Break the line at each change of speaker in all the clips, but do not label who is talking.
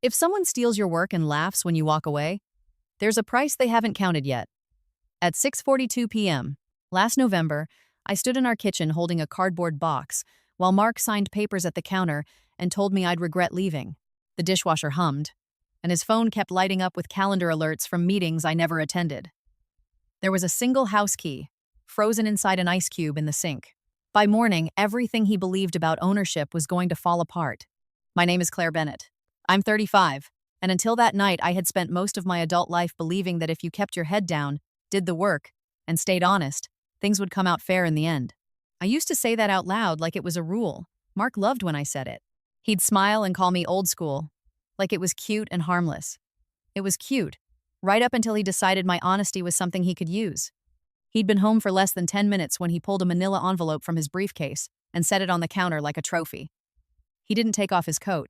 If someone steals your work and laughs when you walk away, there's a price they haven't counted yet. At 6:42 p.m. last November, I stood in our kitchen holding a cardboard box while Mark signed papers at the counter and told me I'd regret leaving. The dishwasher hummed, and his phone kept lighting up with calendar alerts from meetings I never attended. There was a single house key, frozen inside an ice cube in the sink. By morning, everything he believed about ownership was going to fall apart. My name is Claire Bennett. I'm 35, and until that night I had spent most of my adult life believing that if you kept your head down, did the work, and stayed honest, things would come out fair in the end. I used to say that out loud like it was a rule. Mark loved when I said it. He'd smile and call me old school, like it was cute and harmless. It was cute, right up until he decided my honesty was something he could use. He'd been home for less than 10 minutes when he pulled a manila envelope from his briefcase and set it on the counter like a trophy. He didn't take off his coat.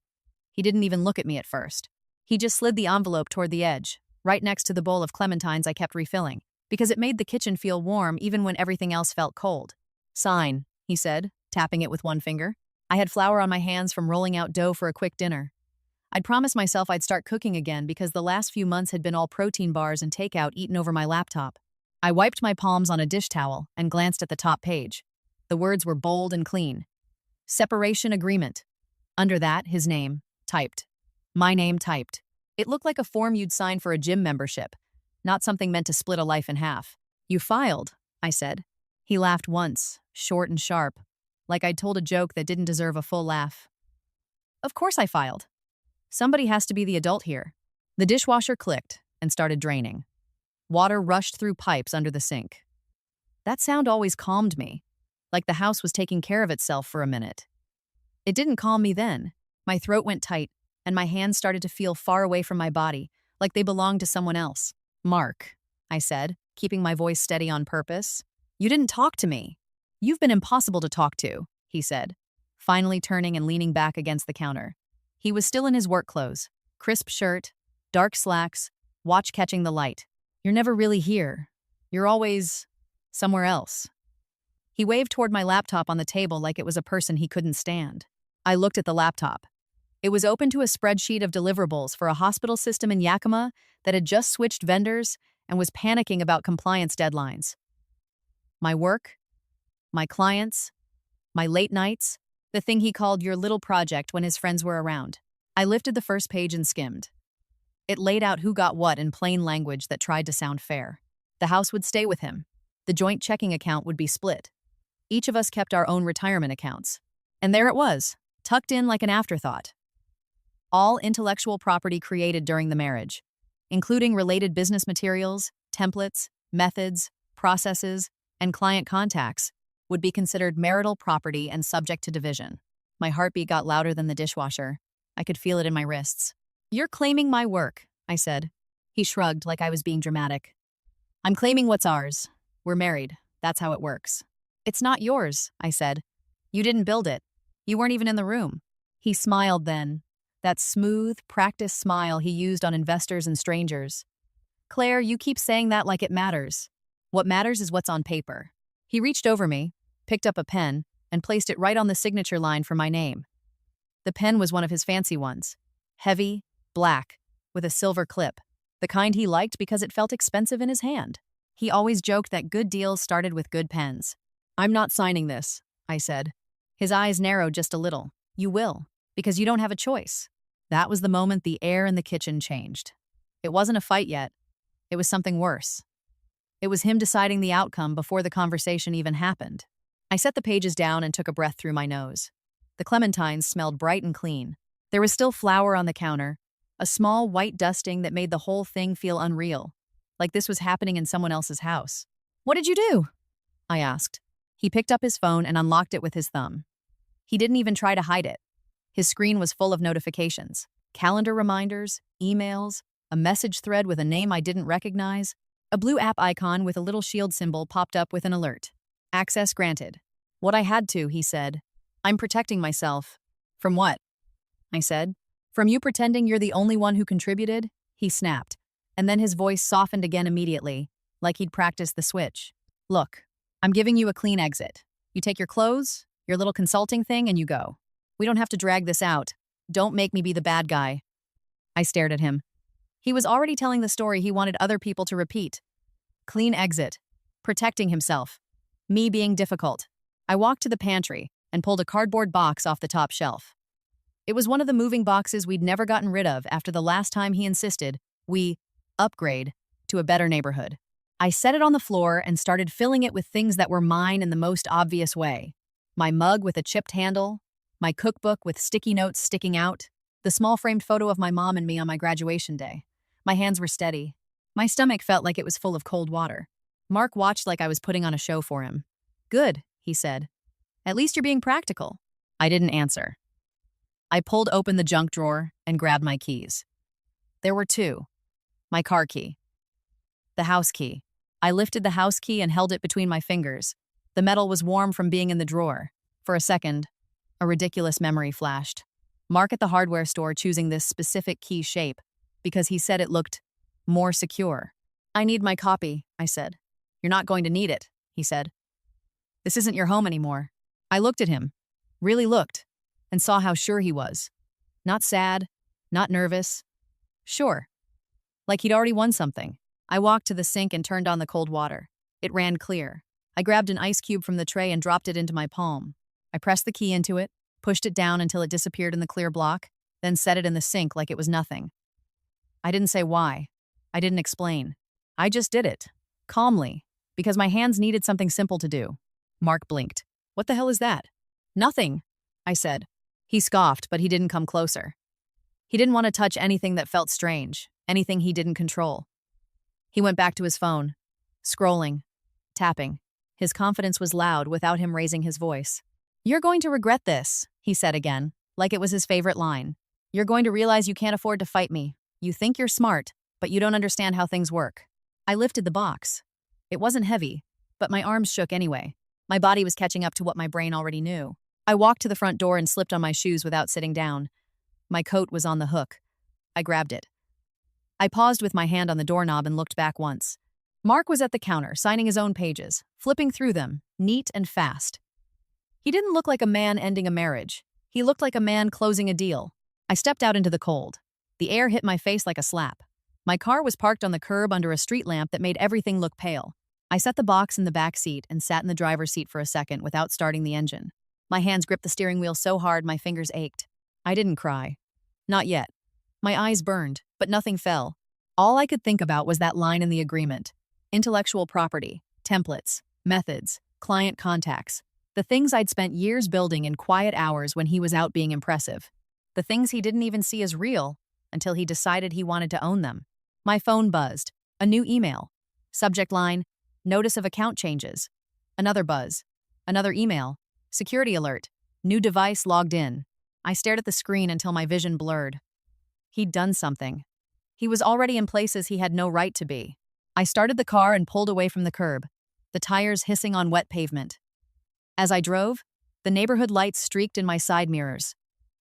He didn't even look at me at first. He just slid the envelope toward the edge, right next to the bowl of clementines I kept refilling, because it made the kitchen feel warm even when everything else felt cold. "Sign," he said, tapping it with one finger. I had flour on my hands from rolling out dough for a quick dinner. I'd promised myself I'd start cooking again because the last few months had been all protein bars and takeout eaten over my laptop. I wiped my palms on a dish towel and glanced at the top page. The words were bold and clean. Separation agreement. Under that, his name, typed. My name typed. It looked like a form you'd sign for a gym membership, not something meant to split a life in half. "You filed," I said. He laughed once, short and sharp, like I'd told a joke that didn't deserve a full laugh. "Of course I filed. Somebody has to be the adult here." The dishwasher clicked and started draining. Water rushed through pipes under the sink. That sound always calmed me, like the house was taking care of itself for a minute. It didn't calm me then. My throat went tight, and my hands started to feel far away from my body, like they belonged to someone else. "Mark," I said, keeping my voice steady on purpose. "You didn't talk to me. You've been impossible to talk to," he said, finally turning and leaning back against the counter. He was still in his work clothes, crisp shirt, dark slacks, watch catching the light. "You're never really here. You're always somewhere else." He waved toward my laptop on the table like it was a person he couldn't stand. I looked at the laptop. It was open to a spreadsheet of deliverables for a hospital system in Yakima that had just switched vendors and was panicking about compliance deadlines. My work, my clients, my late nights, the thing he called your little project when his friends were around. I lifted the first page and skimmed. It laid out who got what in plain language that tried to sound fair. The house would stay with him. The joint checking account would be split. Each of us kept our own retirement accounts. And there it was, tucked in like an afterthought. All intellectual property created during the marriage, including related business materials, templates, methods, processes, and client contacts, would be considered marital property and subject to division. My heartbeat got louder than the dishwasher. I could feel it in my wrists. "You're claiming my work," I said. He shrugged like I was being dramatic. "I'm claiming what's ours. We're married. That's how it works." "It's not yours," I said. "You didn't build it. You weren't even in the room." He smiled then, that smooth, practiced smile he used on investors and strangers. "Claire, you keep saying that like it matters. What matters is what's on paper." He reached over me, picked up a pen, and placed it right on the signature line for my name. The pen was one of his fancy ones. Heavy, black, with a silver clip. The kind he liked because it felt expensive in his hand. He always joked that good deals started with good pens. "I'm not signing this," I said. His eyes narrowed just a little. "You will, because you don't have a choice." That was the moment the air in the kitchen changed. It wasn't a fight yet. It was something worse. It was him deciding the outcome before the conversation even happened. I set the pages down and took a breath through my nose. The clementines smelled bright and clean. There was still flour on the counter, a small white dusting that made the whole thing feel unreal, like this was happening in someone else's house. "What did you do?" I asked. He picked up his phone and unlocked it with his thumb. He didn't even try to hide it. His screen was full of notifications, calendar reminders, emails, a message thread with a name I didn't recognize. A blue app icon with a little shield symbol popped up with an alert. "Access granted." "What I had to," he said. "I'm protecting myself." "From what?" I said. "From you pretending you're the only one who contributed?" He snapped, and then his voice softened again immediately, like he'd practiced the switch. "Look, I'm giving you a clean exit. You take your clothes, your little consulting thing, and you go. We don't have to drag this out. Don't make me be the bad guy." I stared at him. He was already telling the story he wanted other people to repeat. Clean exit. Protecting himself. Me being difficult. I walked to the pantry and pulled a cardboard box off the top shelf. It was one of the moving boxes we'd never gotten rid of after the last time he insisted we upgrade to a better neighborhood. I set it on the floor and started filling it with things that were mine in the most obvious way. My mug with a chipped handle, my cookbook with sticky notes sticking out, the small framed photo of my mom and me on my graduation day. My hands were steady. My stomach felt like it was full of cold water. Mark watched like I was putting on a show for him. Good, he said. At least you're being practical. I didn't answer. I pulled open the junk drawer and grabbed my keys. There were two. My car key. The house key. I lifted the house key and held it between my fingers. The metal was warm from being in the drawer. For a second, a ridiculous memory flashed. Mark at the hardware store choosing this specific key shape because he said it looked more secure. I need my copy, I said. You're not going to need it, he said. This isn't your home anymore. I looked at him, really looked, and saw how sure he was. Not sad, not nervous. Sure. Like he'd already won something. I walked to the sink and turned on the cold water. It ran clear. I grabbed an ice cube from the tray and dropped it into my palm. I pressed the key into it, pushed it down until it disappeared in the clear block, then set it in the sink like it was nothing. I didn't say why. I didn't explain. I just did it. Calmly. Because my hands needed something simple to do. Mark blinked. What the hell is that? Nothing, I said. He scoffed, but he didn't come closer. He didn't want to touch anything that felt strange, anything he didn't control. He went back to his phone, scrolling, tapping. His confidence was loud without him raising his voice. You're going to regret this, he said again, like it was his favorite line. You're going to realize you can't afford to fight me. You think you're smart, but you don't understand how things work. I lifted the box. It wasn't heavy, but my arms shook anyway. My body was catching up to what my brain already knew. I walked to the front door and slipped on my shoes without sitting down. My coat was on the hook. I grabbed it. I paused with my hand on the doorknob and looked back once. Mark was at the counter, signing his own pages, flipping through them, neat and fast. He didn't look like a man ending a marriage. He looked like a man closing a deal. I stepped out into the cold. The air hit my face like a slap. My car was parked on the curb under a street lamp that made everything look pale. I set the box in the back seat and sat in the driver's seat for a second without starting the engine. My hands gripped the steering wheel so hard my fingers ached. I didn't cry. Not yet. My eyes burned, but nothing fell. All I could think about was that line in the agreement. Intellectual property, templates, methods, client contacts. The things I'd spent years building in quiet hours when he was out being impressive. The things he didn't even see as real until he decided he wanted to own them. My phone buzzed. A new email. Subject line, notice of account changes. Another buzz. Another email. Security alert. New device logged in. I stared at the screen until my vision blurred. He'd done something. He was already in places he had no right to be. I started the car and pulled away from the curb, the tires hissing on wet pavement. As I drove, the neighborhood lights streaked in my side mirrors,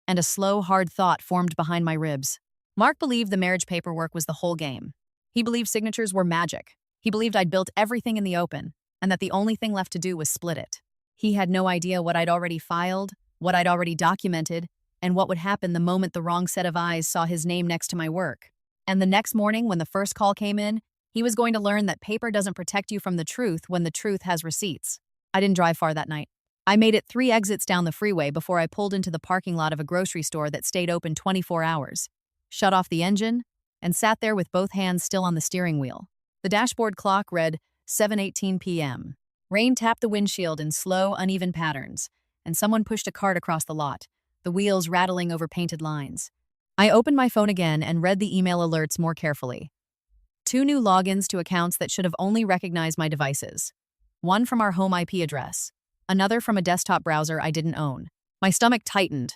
and a slow, hard thought formed behind my ribs. Mark believed the marriage paperwork was the whole game. He believed signatures were magic. He believed I'd built everything in the open, and that the only thing left to do was split it. He had no idea what I'd already filed, what I'd already documented, and what would happen the moment the wrong set of eyes saw his name next to my work. And the next morning, when the first call came in, he was going to learn that paper doesn't protect you from the truth when the truth has receipts. I didn't drive far that night. I made it 3 exits down the freeway before I pulled into the parking lot of a grocery store that stayed open 24 hours, shut off the engine, and sat there with both hands still on the steering wheel. The dashboard clock read 7:18 p.m. Rain tapped the windshield in slow, uneven patterns, and someone pushed a cart across the lot, the wheels rattling over painted lines. I opened my phone again and read the email alerts more carefully. 2 new logins to accounts that should have only recognized my devices. One from our home IP address, another from a desktop browser I didn't own. My stomach tightened,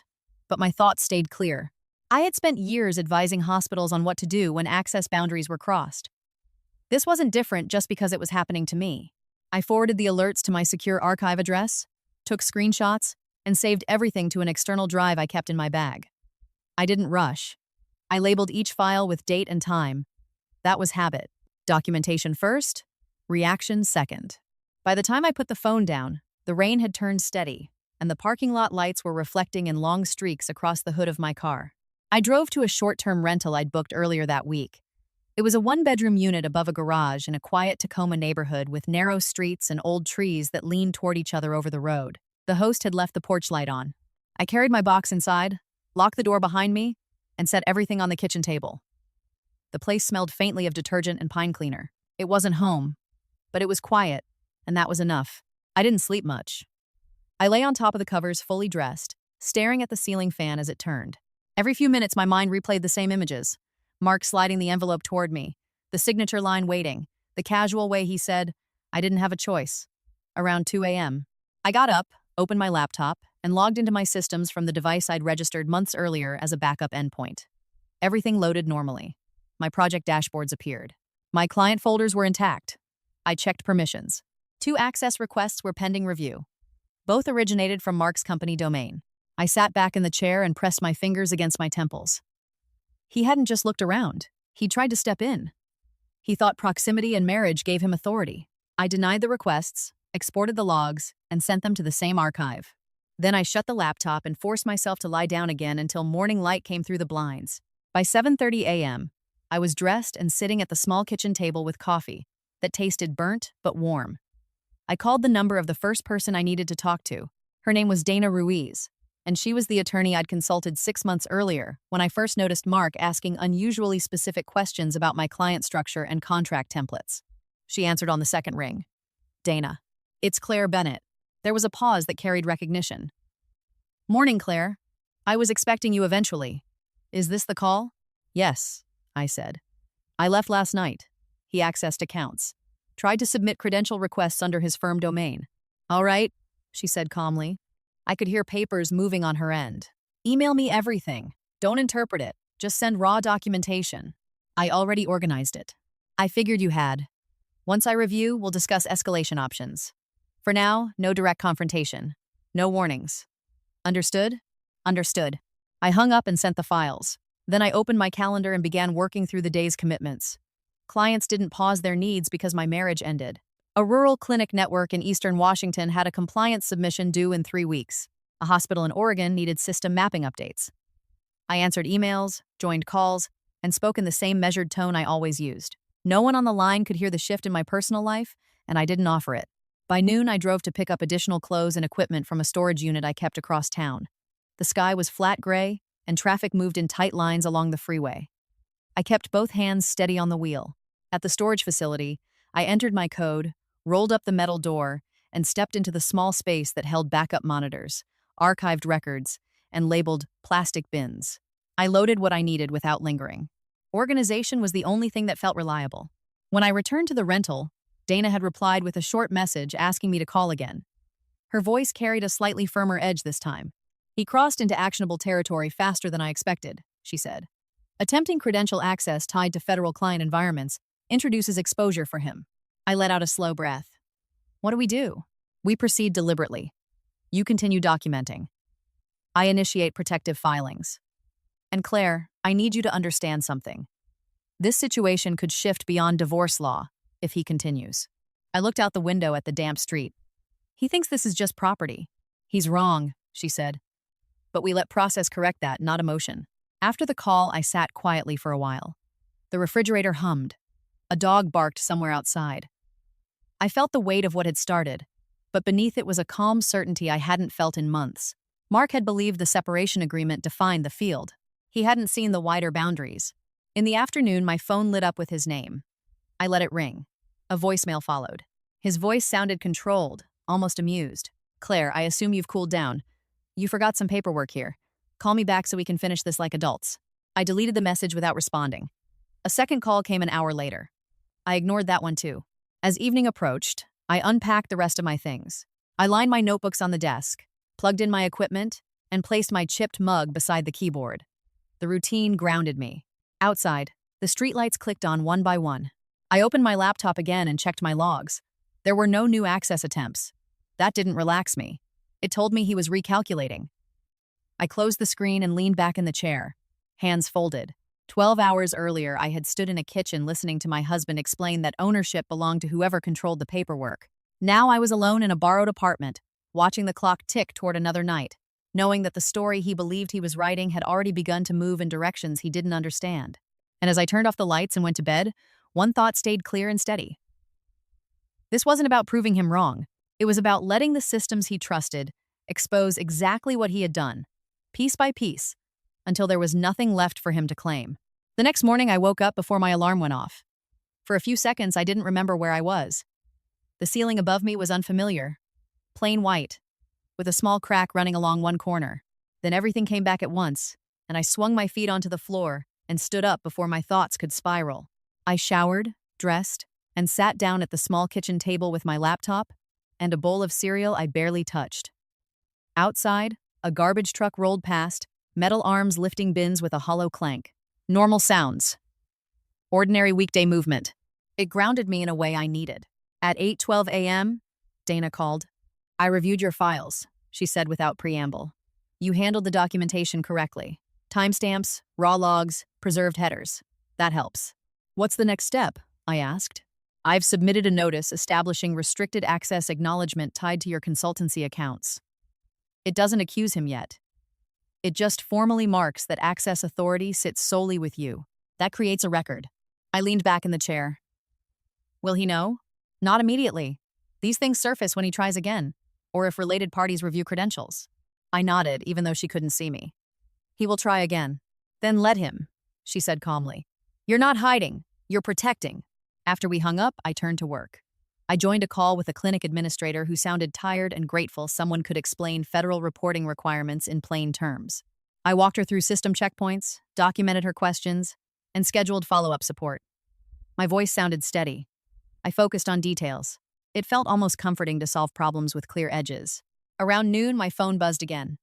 but my thoughts stayed clear. I had spent years advising hospitals on what to do when access boundaries were crossed. This wasn't different just because it was happening to me. I forwarded the alerts to my secure archive address, took screenshots, and saved everything to an external drive I kept in my bag. I didn't rush. I labeled each file with date and time. That was habit. Documentation first, reaction second. By the time I put the phone down, the rain had turned steady, and the parking lot lights were reflecting in long streaks across the hood of my car. I drove to a short-term rental I'd booked earlier that week. It was a one-bedroom unit above a garage in a quiet Tacoma neighborhood with narrow streets and old trees that leaned toward each other over the road. The host had left the porch light on. I carried my box inside, locked the door behind me, and set everything on the kitchen table. The place smelled faintly of detergent and pine cleaner. It wasn't home, but it was quiet, and that was enough. I didn't sleep much. I lay on top of the covers, fully dressed, staring at the ceiling fan as it turned. Every few minutes, my mind replayed the same images. Mark sliding the envelope toward me, the signature line waiting, the casual way he said, "I didn't have a choice." Around 2 a.m. I got up, opened my laptop, and logged into my systems from the device I'd registered months earlier as a backup endpoint. Everything loaded normally. My project dashboards appeared. My client folders were intact. I checked permissions. 2 access requests were pending review. Both originated from Mark's company domain. I sat back in the chair and pressed my fingers against my temples. He hadn't just looked around. He tried to step in. He thought proximity and marriage gave him authority. I denied the requests, exported the logs, and sent them to the same archive. Then I shut the laptop and forced myself to lie down again until morning light came through the blinds. By 7:30 a.m., I was dressed and sitting at the small kitchen table with coffee that tasted burnt but warm. I called the number of the first person I needed to talk to. Her name was Dana Ruiz, and she was the attorney I'd consulted 6 months earlier when I first noticed Mark asking unusually specific questions about my client structure and contract templates. She answered on the second ring. "Dana, it's Claire Bennett." There was a pause that carried recognition. "Morning, Claire. I was expecting you eventually. Is this the call?" "Yes," I said. "I left last night." He accessed accounts. Tried to submit credential requests under his firm domain. "All right," she said calmly. I could hear papers moving on her end. "Email me everything. Don't interpret it. Just send raw documentation." "I already organized it." "I figured you had. Once I review, we'll discuss escalation options. For now, no direct confrontation. No warnings." "Understood?" "Understood." I hung up and sent the files. Then I opened my calendar and began working through the day's commitments. Clients didn't pause their needs because my marriage ended. A rural clinic network in eastern Washington had a compliance submission due in 3 weeks. A hospital in Oregon needed system mapping updates. I answered emails, joined calls, and spoke in the same measured tone I always used. No one on the line could hear the shift in my personal life, and I didn't offer it. By noon, I drove to pick up additional clothes and equipment from a storage unit I kept across town. The sky was flat gray, and traffic moved in tight lines along the freeway. I kept both hands steady on the wheel. At the storage facility, I entered my code, rolled up the metal door, and stepped into the small space that held backup monitors, archived records, and labeled plastic bins. I loaded what I needed without lingering. Organization was the only thing that felt reliable. When I returned to the rental, Dana had replied with a short message asking me to call again. Her voice carried a slightly firmer edge this time. "He crossed into actionable territory faster than I expected," she said. "Attempting credential access tied to federal client environments introduces exposure for him." I let out a slow breath. "What do we do?" "We proceed deliberately. You continue documenting. I initiate protective filings. And Claire, I need you to understand something. This situation could shift beyond divorce law if he continues." I looked out the window at the damp street. "He thinks this is just property." "He's wrong," she said. "But we let process correct that, not emotion." After the call, I sat quietly for a while. The refrigerator hummed. A dog barked somewhere outside. I felt the weight of what had started, but beneath it was a calm certainty I hadn't felt in months. Mark had believed the separation agreement defined the field. He hadn't seen the wider boundaries. In the afternoon, my phone lit up with his name. I let it ring. A voicemail followed. His voice sounded controlled, almost amused. "Claire, I assume you've cooled down. You forgot some paperwork here. Call me back so we can finish this like adults." I deleted the message without responding. A second call came an hour later. I ignored that one too. As evening approached, I unpacked the rest of my things. I lined my notebooks on the desk, plugged in my equipment, and placed my chipped mug beside the keyboard. The routine grounded me. Outside, the streetlights clicked on one by one. I opened my laptop again and checked my logs. There were no new access attempts. That didn't relax me. It told me he was recalculating. I closed the screen and leaned back in the chair, hands folded. 12 hours earlier, I had stood in a kitchen listening to my husband explain that ownership belonged to whoever controlled the paperwork. Now I was alone in a borrowed apartment, watching the clock tick toward another night. knowing that the story he believed he was writing had already begun to move in directions he didn't understand. And as I turned off the lights and went to bed, one thought stayed clear and steady. This wasn't about proving him wrong. It was about letting the systems he trusted expose exactly what he had done, piece by piece, until there was nothing left for him to claim. The next morning, I woke up before my alarm went off. For a few seconds, I didn't remember where I was. The ceiling above me was unfamiliar, plain white, with a small crack running along one corner. Then everything came back at once, and I swung my feet onto the floor and stood up before my thoughts could spiral. I showered, dressed, and sat down at the small kitchen table with my laptop and a bowl of cereal I barely touched. Outside, a garbage truck rolled past, metal arms lifting bins with a hollow clank. Normal sounds. Ordinary weekday movement. It grounded me in a way I needed. At 8:12 a.m., Dana called. "I reviewed your files," she said without preamble. "You handled the documentation correctly. Timestamps, raw logs, preserved headers. That helps." "What's the next step?" I asked. "I've submitted a notice establishing restricted access acknowledgement tied to your consultancy accounts." It doesn't accuse him yet. It just formally marks that access authority sits solely with you. That creates a record. I leaned back in the chair. Will he know? Not immediately. These things surface when he tries again, or if related parties review credentials. I nodded, even though she couldn't see me. He will try again. Then let him, she said calmly. You're not hiding, you're protecting. After we hung up, I turned to work. I joined a call with a clinic administrator who sounded tired and grateful someone could explain federal reporting requirements in plain terms. I walked her through system checkpoints, documented her questions, and scheduled follow-up support. My voice sounded steady. I focused on details. It felt almost comforting to solve problems with clear edges. Around noon, my phone buzzed again.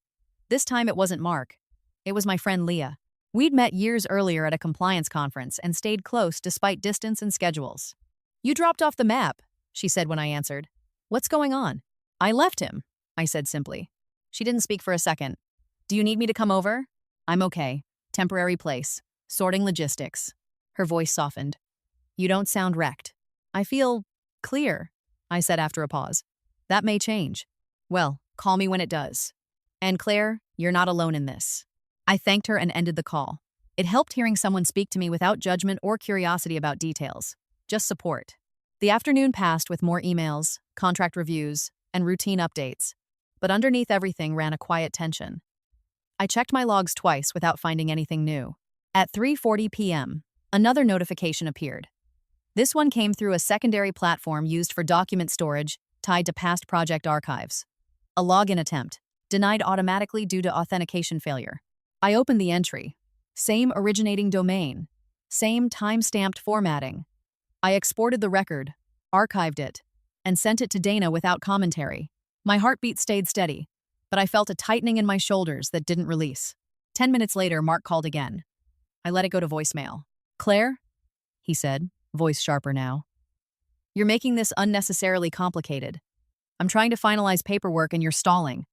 This time it wasn't Mark. It was my friend Leah. We'd met years earlier at a compliance conference and stayed close despite distance and schedules. You dropped off the map, she said when I answered. What's going on? I left him, I said simply. She didn't speak for a second. Do you need me to come over? I'm okay. Temporary place. Sorting logistics. Her voice softened. You don't sound wrecked. I feel clear, I said after a pause. That may change. Well, call me when it does. And Claire, you're not alone in this. I thanked her and ended the call. It helped hearing someone speak to me without judgment or curiosity about details. Just support. The afternoon passed with more emails, contract reviews, and routine updates. But underneath everything ran a quiet tension. I checked my logs twice without finding anything new. At 3:40 p.m., another notification appeared. This one came through a secondary platform used for document storage tied to past project archives. A login attempt, denied automatically due to authentication failure. I opened the entry. Same originating domain. Same time-stamped formatting. I exported the record, archived it, and sent it to Dana without commentary. My heartbeat stayed steady, but I felt a tightening in my shoulders that didn't release. 10 minutes later, Mark called again. I let it go to voicemail. Claire? He said, voice sharper now. You're making this unnecessarily complicated. I'm trying to finalize paperwork and you're stalling.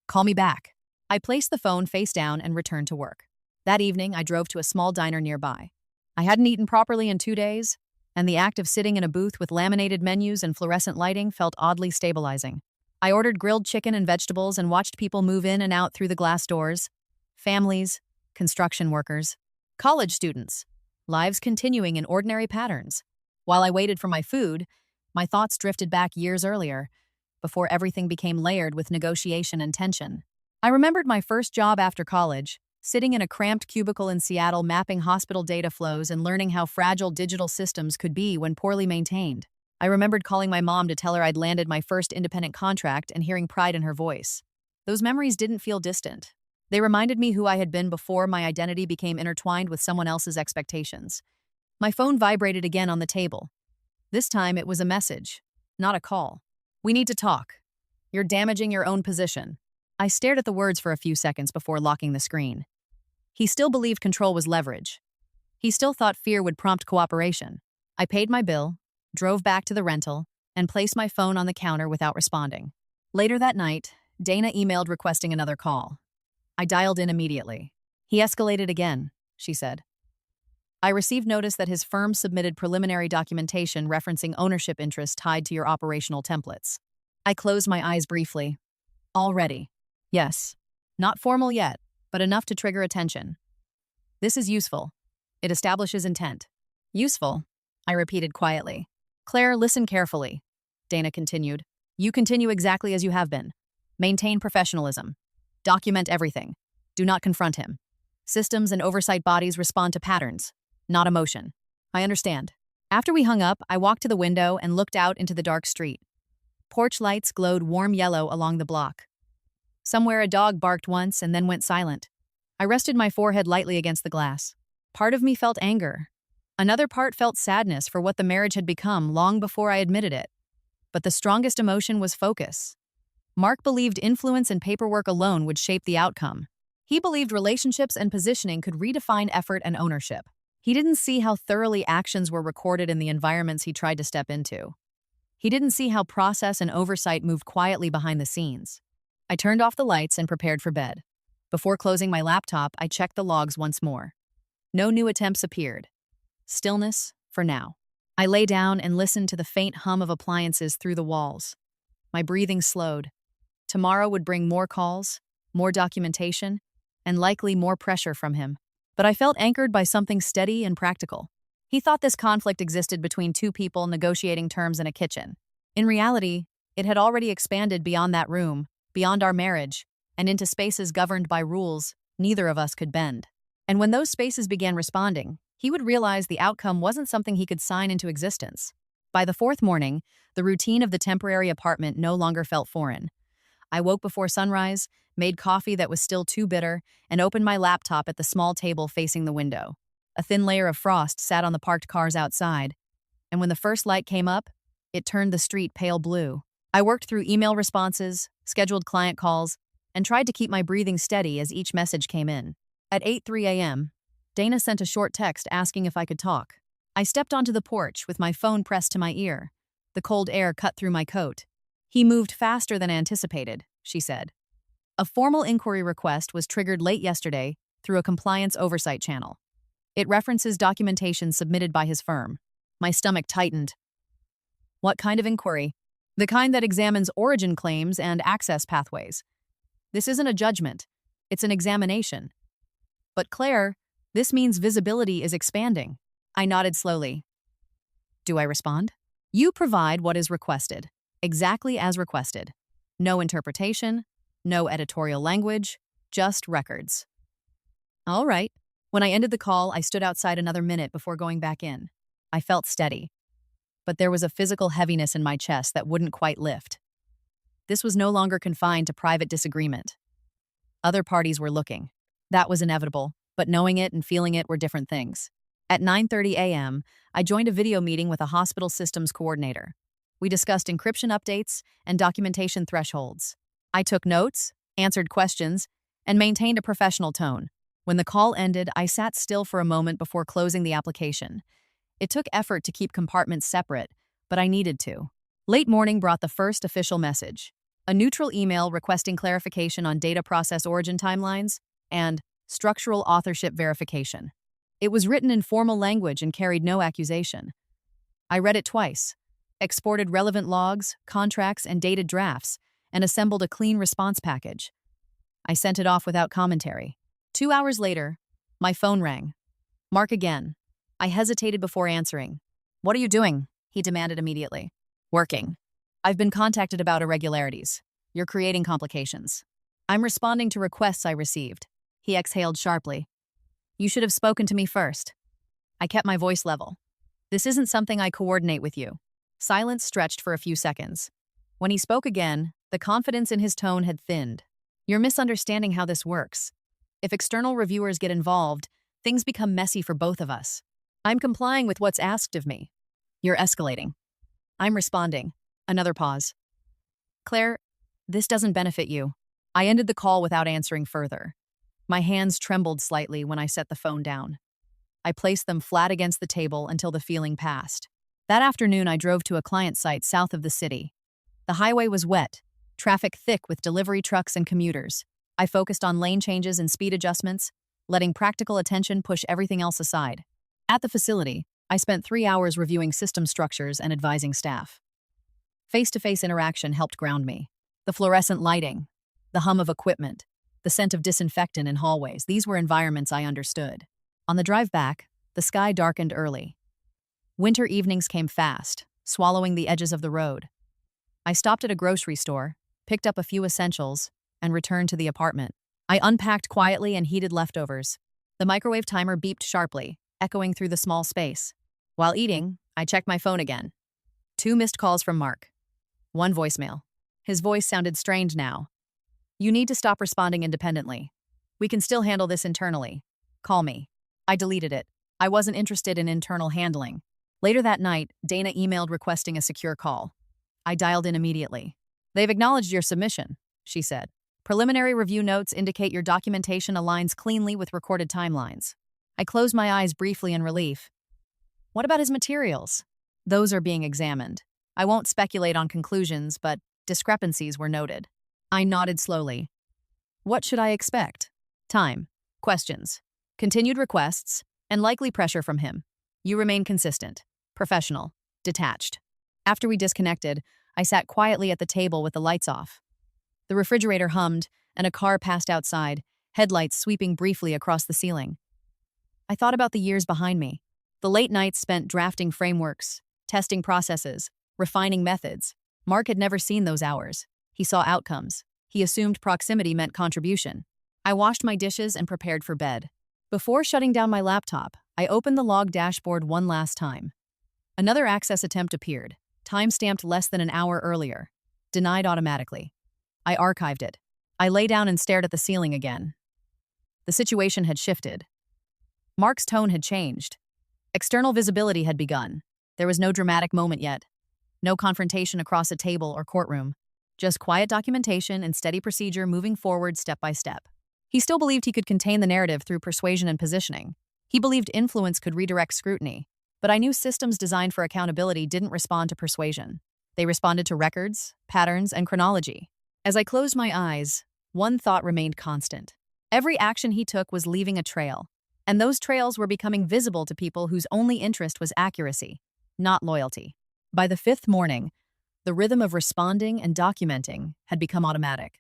Call me back. I placed the phone face down and returned to work. That evening, I drove to a small diner nearby. I hadn't eaten properly in 2 days, and the act of sitting in a booth with laminated menus and fluorescent lighting felt oddly stabilizing. I ordered grilled chicken and vegetables and watched people move in and out through the glass doors. Families, construction workers, college students, lives continuing in ordinary patterns. While I waited for my food, my thoughts drifted back years earlier, before everything became layered with negotiation and tension. I remembered my first job after college, sitting in a cramped cubicle in Seattle mapping hospital data flows and learning how fragile digital systems could be when poorly maintained. I remembered calling my mom to tell her I'd landed my first independent contract and hearing pride in her voice. Those memories didn't feel distant. They reminded me who I had been before my identity became intertwined with someone else's expectations. My phone vibrated again on the table. This time it was a message, not a call. We need to talk. You're damaging your own position. I stared at the words for a few seconds before locking the screen. He still believed control was leverage. He still thought fear would prompt cooperation. I paid my bill, drove back to the rental, and placed my phone on the counter without responding. Later that night, Dana emailed requesting another call. I dialed in immediately. He escalated again, she said. I received notice that his firm submitted preliminary documentation referencing ownership interests tied to your operational templates. I closed my eyes briefly. Already. Yes. Not formal yet, but enough to trigger attention. This is useful. It establishes intent. Useful, I repeated quietly. Claire, listen carefully, Dana continued. You continue exactly as you have been. Maintain professionalism. Document everything. Do not confront him. Systems and oversight bodies respond to patterns, not emotion. I understand. After we hung up, I walked to the window and looked out into the dark street. Porch lights glowed warm yellow along the block. Somewhere a dog barked once and then went silent. I rested my forehead lightly against the glass. Part of me felt anger. Another part felt sadness for what the marriage had become long before I admitted it. But the strongest emotion was focus. Mark believed influence and paperwork alone would shape the outcome. He believed relationships and positioning could redefine effort and ownership. He didn't see how thoroughly actions were recorded in the environments he tried to step into. He didn't see how process and oversight moved quietly behind the scenes. I turned off the lights and prepared for bed. Before closing my laptop, I checked the logs once more. No new attempts appeared. Stillness, for now. I lay down and listened to the faint hum of appliances through the walls. My breathing slowed. Tomorrow would bring more calls, more documentation, and likely more pressure from him. But I felt anchored by something steady and practical. He thought this conflict existed between two people negotiating terms in a kitchen. In reality, it had already expanded beyond that room, beyond our marriage, and into spaces governed by rules neither of us could bend. And when those spaces began responding, he would realize the outcome wasn't something he could sign into existence. By the fourth morning, the routine of the temporary apartment no longer felt foreign. I woke before sunrise, made coffee that was still too bitter, and opened my laptop at the small table facing the window. A thin layer of frost sat on the parked cars outside, and when the first light came up, it turned the street pale blue. I worked through email responses, scheduled client calls, and tried to keep my breathing steady as each message came in. At 8:03 a.m., Dana sent a short text asking if I could talk. I stepped onto the porch with my phone pressed to my ear. The cold air cut through my coat. He moved faster than anticipated, she said. A formal inquiry request was triggered late yesterday through a compliance oversight channel. It references documentation submitted by his firm. My stomach tightened. What kind of inquiry? The kind that examines origin claims and access pathways. This isn't a judgment. It's an examination. But Claire, this means visibility is expanding. I nodded slowly. Do I respond? You provide what is requested, exactly as requested. No interpretation, no editorial language, just records. All right. When I ended the call, I stood outside another minute before going back in. I felt steady, but there was a physical heaviness in my chest that wouldn't quite lift. This was no longer confined to private disagreement. Other parties were looking. That was inevitable, but knowing it and feeling it were different things. At 9:30 a.m., I joined a video meeting with a hospital systems coordinator. We discussed encryption updates and documentation thresholds. I took notes, answered questions, and maintained a professional tone. When the call ended, I sat still for a moment before closing the application. It took effort to keep compartments separate, but I needed to. Late morning brought the first official message. A neutral email requesting clarification on data process origin timelines and structural authorship verification. It was written in formal language and carried no accusation. I read it twice, exported relevant logs, contracts, and dated drafts, and assembled a clean response package. I sent it off without commentary. 2 hours later, my phone rang. Mark again. I hesitated before answering. What are you doing? He demanded immediately. Working. I've been contacted about irregularities. You're creating complications. I'm responding to requests I received. He exhaled sharply. You should have spoken to me first. I kept my voice level. This isn't something I coordinate with you. Silence stretched for a few seconds. When he spoke again, the confidence in his tone had thinned. You're misunderstanding how this works. If external reviewers get involved, things become messy for both of us. I'm complying with what's asked of me. You're escalating. I'm responding. Another pause. Claire, this doesn't benefit you. I ended the call without answering further. My hands trembled slightly when I set the phone down. I placed them flat against the table until the feeling passed. That afternoon, I drove to a client site south of the city. The highway was wet, traffic thick with delivery trucks and commuters. I focused on lane changes and speed adjustments, letting practical attention push everything else aside. At the facility, I spent 3 hours reviewing system structures and advising staff. Face-to-face interaction helped ground me. The fluorescent lighting, the hum of equipment, the scent of disinfectant in hallways. These were environments I understood. On the drive back, the sky darkened early. Winter evenings came fast, swallowing the edges of the road. I stopped at a grocery store, picked up a few essentials, and returned to the apartment. I unpacked quietly and heated leftovers. The microwave timer beeped sharply, echoing through the small space. While eating, I checked my phone again. 2 missed calls from Mark. 1 voicemail. His voice sounded strained now. "You need to stop responding independently. We can still handle this internally. Call me." I deleted it. I wasn't interested in internal handling. Later that night, Dana emailed requesting a secure call. I dialed in immediately. "They've acknowledged your submission," she said. "Preliminary review notes indicate your documentation aligns cleanly with recorded timelines." I closed my eyes briefly in relief. "What about his materials?" "Those are being examined. I won't speculate on conclusions, but discrepancies were noted." I nodded slowly. "What should I expect?" "Time, questions, continued requests, and likely pressure from him. You remain consistent, professional, detached." After we disconnected, I sat quietly at the table with the lights off. The refrigerator hummed, and a car passed outside, headlights sweeping briefly across the ceiling. I thought about the years behind me, the late nights spent drafting frameworks, testing processes, refining methods. Mark had never seen those hours. He saw outcomes. He assumed proximity meant contribution. I washed my dishes and prepared for bed. Before shutting down my laptop, I opened the log dashboard one last time. Another access attempt appeared, time-stamped less than an hour earlier. Denied automatically. I archived it. I lay down and stared at the ceiling again. The situation had shifted. Mark's tone had changed. External visibility had begun. There was no dramatic moment yet. No confrontation across a table or courtroom. Just quiet documentation and steady procedure moving forward step by step. He still believed he could contain the narrative through persuasion and positioning. He believed influence could redirect scrutiny. But I knew systems designed for accountability didn't respond to persuasion. They responded to records, patterns, and chronology. As I closed my eyes, one thought remained constant. Every action he took was leaving a trail. And those trails were becoming visible to people whose only interest was accuracy, not loyalty. By the 5th morning, the rhythm of responding and documenting had become automatic.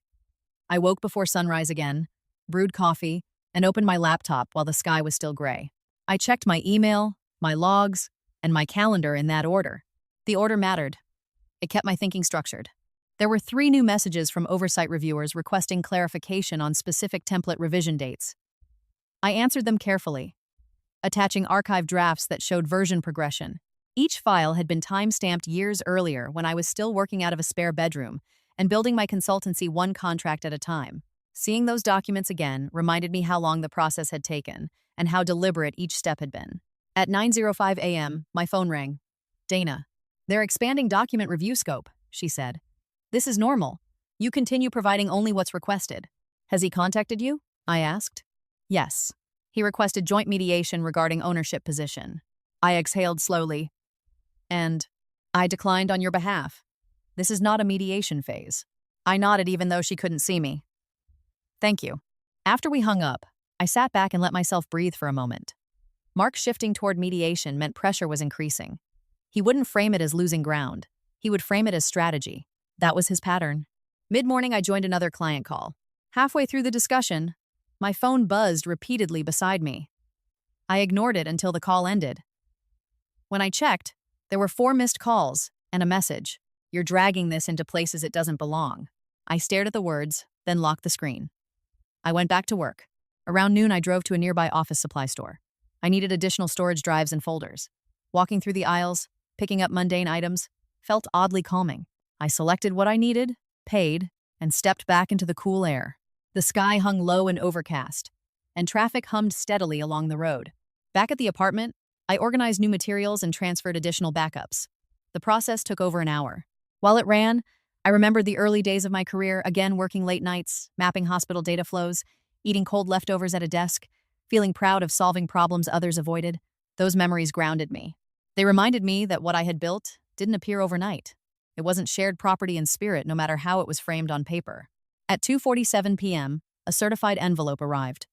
I woke before sunrise again, brewed coffee, and opened my laptop while the sky was still gray. I checked my email, my logs, and my calendar in that order. The order mattered. It kept my thinking structured. There were 3 new messages from oversight reviewers requesting clarification on specific template revision dates. I answered them carefully, attaching archived drafts that showed version progression. Each file had been time-stamped years earlier when I was still working out of a spare bedroom and building my consultancy one contract at a time. Seeing those documents again reminded me how long the process had taken and how deliberate each step had been. At 9:05 a.m., my phone rang. "Dana, they're expanding document review scope," she said. "This is normal. You continue providing only what's requested." "Has he contacted you?" I asked. "Yes. He requested joint mediation regarding ownership position." I exhaled slowly. "And I declined on your behalf. This is not a mediation phase." I nodded even though she couldn't see me. "Thank you." After we hung up, I sat back and let myself breathe for a moment. Mark shifting toward mediation meant pressure was increasing. He wouldn't frame it as losing ground. He would frame it as strategy. That was his pattern. Mid-morning, I joined another client call. Halfway through the discussion, my phone buzzed repeatedly beside me. I ignored it until the call ended. When I checked, there were 4 missed calls and a message. "You're dragging this into places it doesn't belong." I stared at the words, then locked the screen. I went back to work. Around noon, I drove to a nearby office supply store. I needed additional storage drives and folders. Walking through the aisles, picking up mundane items, felt oddly calming. I selected what I needed, paid, and stepped back into the cool air. The sky hung low and overcast, and traffic hummed steadily along the road. Back at the apartment, I organized new materials and transferred additional backups. The process took over an hour. While it ran, I remembered the early days of my career, again working late nights, mapping hospital data flows, eating cold leftovers at a desk, feeling proud of solving problems others avoided. Those memories grounded me. They reminded me that what I had built didn't appear overnight. It wasn't shared property in spirit, no matter how it was framed on paper. At 2:47 p.m., a certified envelope arrived.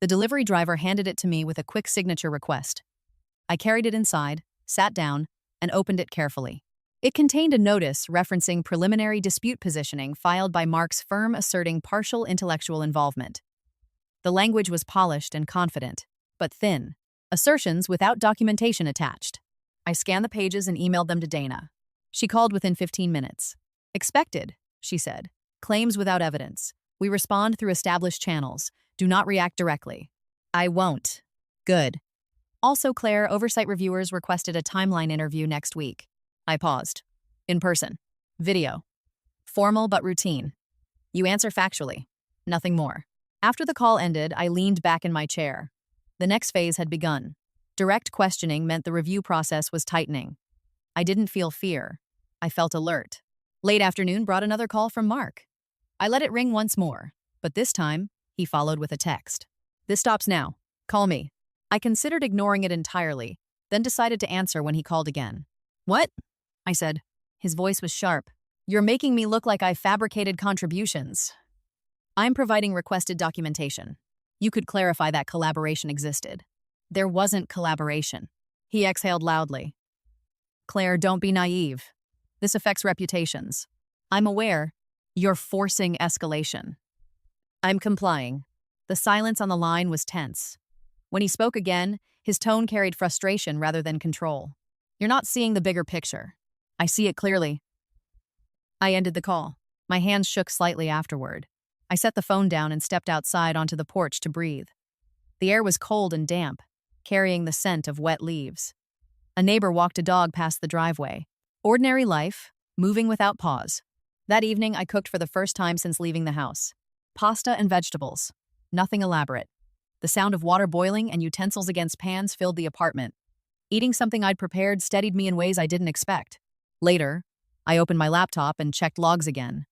The delivery driver handed it to me with a quick signature request. I carried it inside, sat down, and opened it carefully. It contained a notice referencing preliminary dispute positioning filed by Mark's firm asserting partial intellectual involvement. The language was polished and confident, but thin. Assertions without documentation attached. I scanned the pages and emailed them to Dana. She called within 15 minutes. Expected, she said. Claims without evidence. We respond through established channels. Do not react directly. I won't. Good. Also, Claire, oversight reviewers requested a timeline interview next week. I paused. In person. Video. Formal but routine. You answer factually. Nothing more. After the call ended, I leaned back in my chair. The next phase had begun. Direct questioning meant the review process was tightening. I didn't feel fear. I felt alert. Late afternoon brought another call from Mark. I let it ring once more, but this time, he followed with a text. This stops now. Call me. I considered ignoring it entirely, then decided to answer when he called again. What? I said. His voice was sharp. You're making me look like I fabricated contributions. I'm providing requested documentation. You could clarify that collaboration existed. There wasn't collaboration. He exhaled loudly. Claire, don't be naive. This affects reputations. I'm aware. You're forcing escalation. I'm complying. The silence on the line was tense. When he spoke again, his tone carried frustration rather than control. You're not seeing the bigger picture. I see it clearly. I ended the call. My hands shook slightly afterward. I set the phone down and stepped outside onto the porch to breathe. The air was cold and damp, carrying the scent of wet leaves. A neighbor walked a dog past the driveway. Ordinary life, moving without pause. That evening, I cooked for the first time since leaving the house. Pasta and vegetables. Nothing elaborate. The sound of water boiling and utensils against pans filled the apartment. Eating something I'd prepared steadied me in ways I didn't expect. Later, I opened my laptop and checked logs again.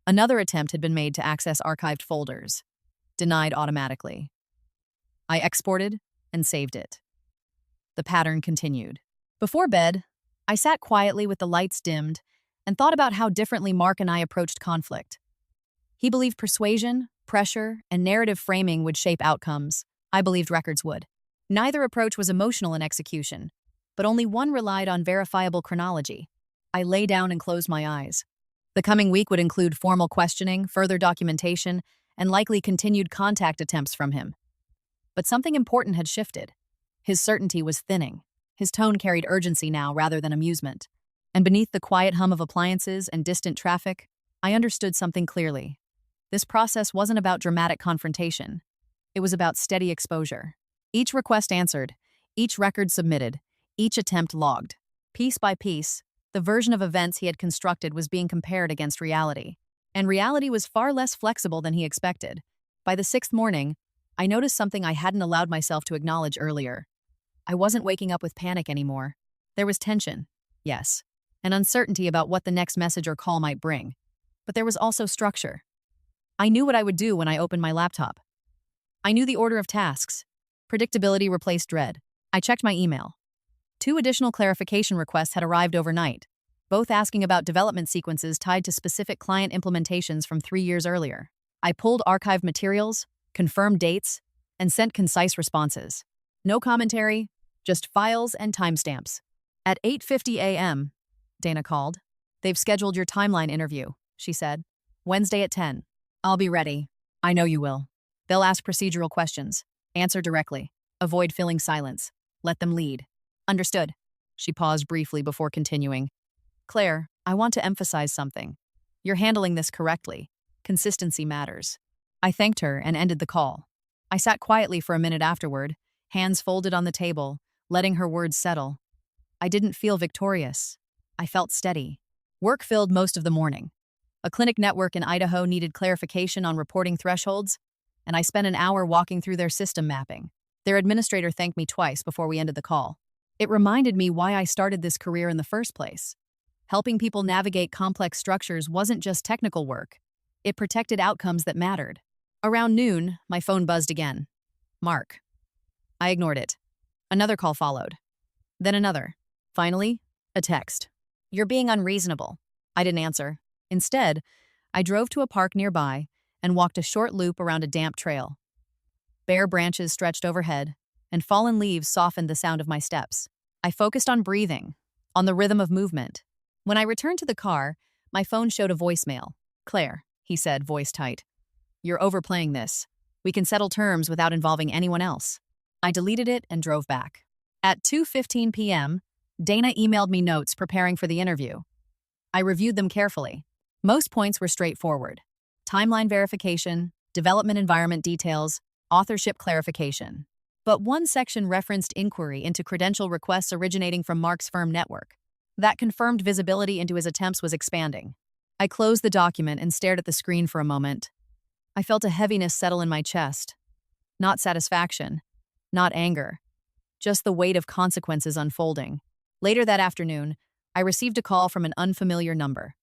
Another attempt had been made to access archived folders. Denied automatically. I exported and saved it. The pattern continued. Before bed, I sat quietly with the lights dimmed and thought about how differently Mark and I approached conflict. He believed persuasion, pressure, and narrative framing would shape outcomes. I believed records would. Neither approach was emotional in execution, but only one relied on verifiable chronology. I lay down and closed my eyes. The coming week would include formal questioning, further documentation, and likely continued contact attempts from him. But something important had shifted. His certainty was thinning. His tone carried urgency now rather than amusement. And beneath the quiet hum of appliances and distant traffic, I understood something clearly. This process wasn't about dramatic confrontation. It was about steady exposure. Each request answered, each record submitted, each attempt logged. Piece by piece, the version of events he had constructed was being compared against reality. And reality was far less flexible than he expected. By the sixth morning, I noticed something I hadn't allowed myself to acknowledge earlier. I wasn't waking up with panic anymore. There was tension, yes, and uncertainty about what the next message or call might bring. But there was also structure. I knew what I would do when I opened my laptop. I knew the order of tasks. Predictability replaced dread. I checked my email. 2 additional clarification requests had arrived overnight, both asking about development sequences tied to specific client implementations from 3 years earlier. I pulled archived materials, confirmed dates, and sent concise responses. No commentary, just files and timestamps. At 8:50 a.m., Dana called. They've scheduled your timeline interview, she said. Wednesday at 10. I'll be ready. I know you will. They'll ask procedural questions. Answer directly. Avoid filling silence. Let them lead. Understood. She paused briefly before continuing. Claire, I want to emphasize something. You're handling this correctly. Consistency matters. I thanked her and ended the call. I sat quietly for a minute afterward, hands folded on the table, letting her words settle. I didn't feel victorious. I felt steady. Work filled most of the morning. A clinic network in Idaho needed clarification on reporting thresholds, and I spent an hour walking through their system mapping. Their administrator thanked me twice before we ended the call. It reminded me why I started this career in the first place. Helping people navigate complex structures wasn't just technical work. It protected outcomes that mattered. Around noon, my phone buzzed again. Mark. I ignored it. Another call followed. Then another. Finally, a text. You're being unreasonable. I didn't answer. Instead, I drove to a park nearby and walked a short loop around a damp trail. Bare branches stretched overhead, and fallen leaves softened the sound of my steps. I focused on breathing, on the rhythm of movement. When I returned to the car, my phone showed a voicemail. "Claire," he said, voice tight. "You're overplaying this. We can settle terms without involving anyone else." I deleted it and drove back. At 2:15 p.m., Dana emailed me notes preparing for the interview. I reviewed them carefully. Most points were straightforward. Timeline verification, development environment details, authorship clarification. But one section referenced inquiry into credential requests originating from Mark's firm network. That confirmed visibility into his attempts was expanding. I closed the document and stared at the screen for a moment. I felt a heaviness settle in my chest. Not satisfaction, not anger, just the weight of consequences unfolding. Later that afternoon, I received a call from an unfamiliar number.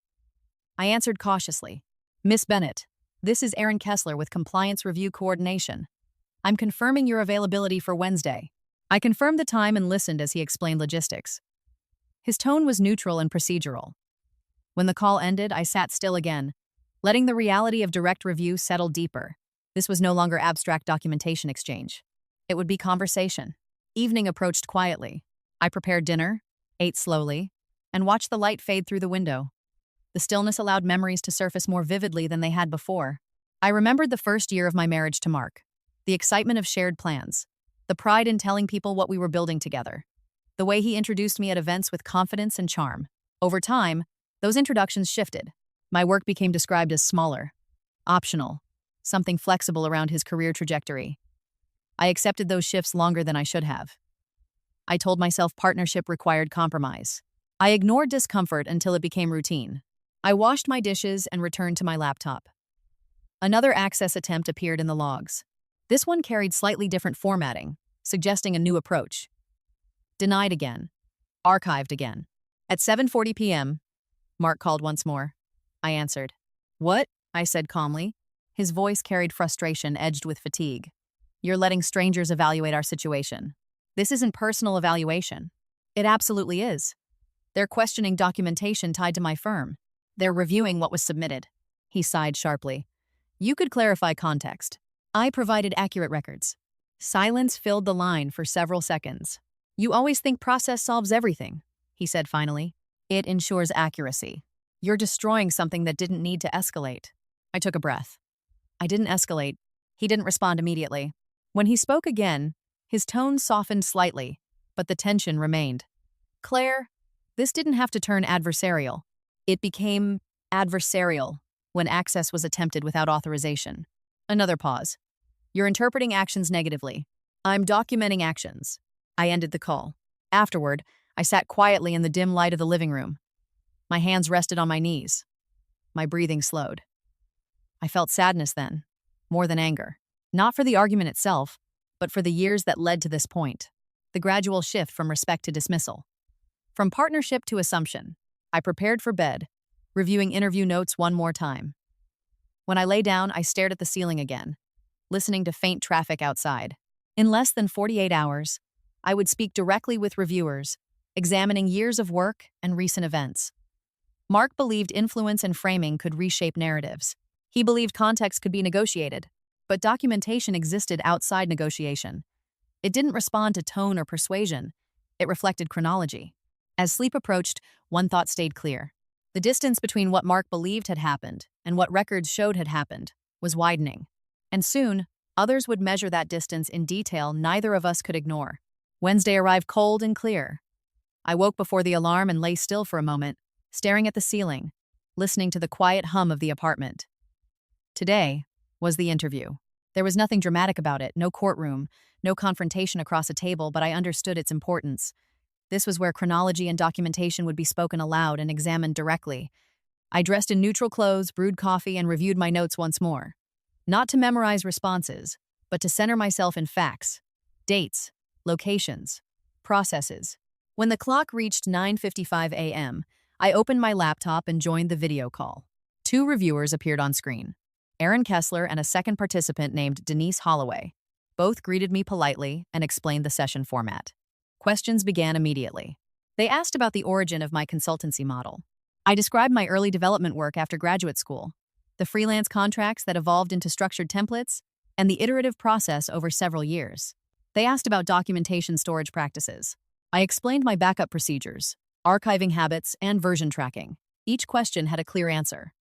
I answered cautiously. "Miss Bennett, this is Aaron Kessler with Compliance Review Coordination. I'm confirming your availability for Wednesday." I confirmed the time and listened as he explained logistics. His tone was neutral and procedural. When the call ended, I sat still again, letting the reality of direct review settle deeper. This was no longer abstract documentation exchange. It would be conversation. Evening approached quietly. I prepared dinner, ate slowly, and watched the light fade through the window. The stillness allowed memories to surface more vividly than they had before. I remembered the first year of my marriage to Mark, the excitement of shared plans, the pride in telling people what we were building together, the way he introduced me at events with confidence and charm. Over time, those introductions shifted. My work became described as smaller, optional, something flexible around his career trajectory. I accepted those shifts longer than I should have. I told myself partnership required compromise. I ignored discomfort until it became routine. I washed my dishes and returned to my laptop. Another access attempt appeared in the logs. This one carried slightly different formatting, suggesting a new approach. Denied again. Archived again. At 7:40 p.m., Mark called once more. I answered. "What?" I said calmly. His voice carried frustration edged with fatigue. "You're letting strangers evaluate our situation. This isn't personal evaluation." "It absolutely is. They're questioning documentation tied to my firm. They're reviewing what was submitted." He sighed sharply. "You could clarify context." I provided accurate records. Silence filled the line for several seconds. "You always think process solves everything," he said finally. "It ensures accuracy. You're destroying something that didn't need to escalate." I took a breath. I didn't escalate. He didn't respond immediately. When he spoke again, his tone softened slightly, but the tension remained. "Claire, this didn't have to turn adversarial. It became adversarial when access was attempted without authorization." Another pause. "You're interpreting actions negatively." "I'm documenting actions." I ended the call. Afterward, I sat quietly in the dim light of the living room. My hands rested on my knees. My breathing slowed. I felt sadness then, more than anger. Not for the argument itself, but for the years that led to this point. The gradual shift from respect to dismissal. From partnership to assumption. I prepared for bed, reviewing interview notes one more time. When I lay down, I stared at the ceiling again, listening to faint traffic outside. In less than 48 hours, I would speak directly with reviewers, examining years of work and recent events. Mark believed influence and framing could reshape narratives. He believed context could be negotiated, but documentation existed outside negotiation. It didn't respond to tone or persuasion. It reflected chronology. As sleep approached, one thought stayed clear. The distance between what Mark believed had happened and what records showed had happened was widening. And soon, others would measure that distance in detail neither of us could ignore. Wednesday arrived cold and clear. I woke before the alarm and lay still for a moment, staring at the ceiling, listening to the quiet hum of the apartment. Today was the interview. There was nothing dramatic about it, no courtroom, no confrontation across a table, but I understood its importance. This was where chronology and documentation would be spoken aloud and examined directly. I dressed in neutral clothes, brewed coffee, and reviewed my notes once more. Not to memorize responses, but to center myself in facts, dates, locations, processes. When the clock reached 9:55 a.m., I opened my laptop and joined the video call. Two reviewers appeared on screen, Aaron Kessler and a second participant named Denise Holloway. Both greeted me politely and explained the session format. Questions began immediately. They asked about the origin of my consultancy model. I described my early development work after graduate school, the freelance contracts that evolved into structured templates, and the iterative process over several years. They asked about documentation storage practices. I explained my backup procedures, archiving habits, and version tracking. Each question had a clear answer.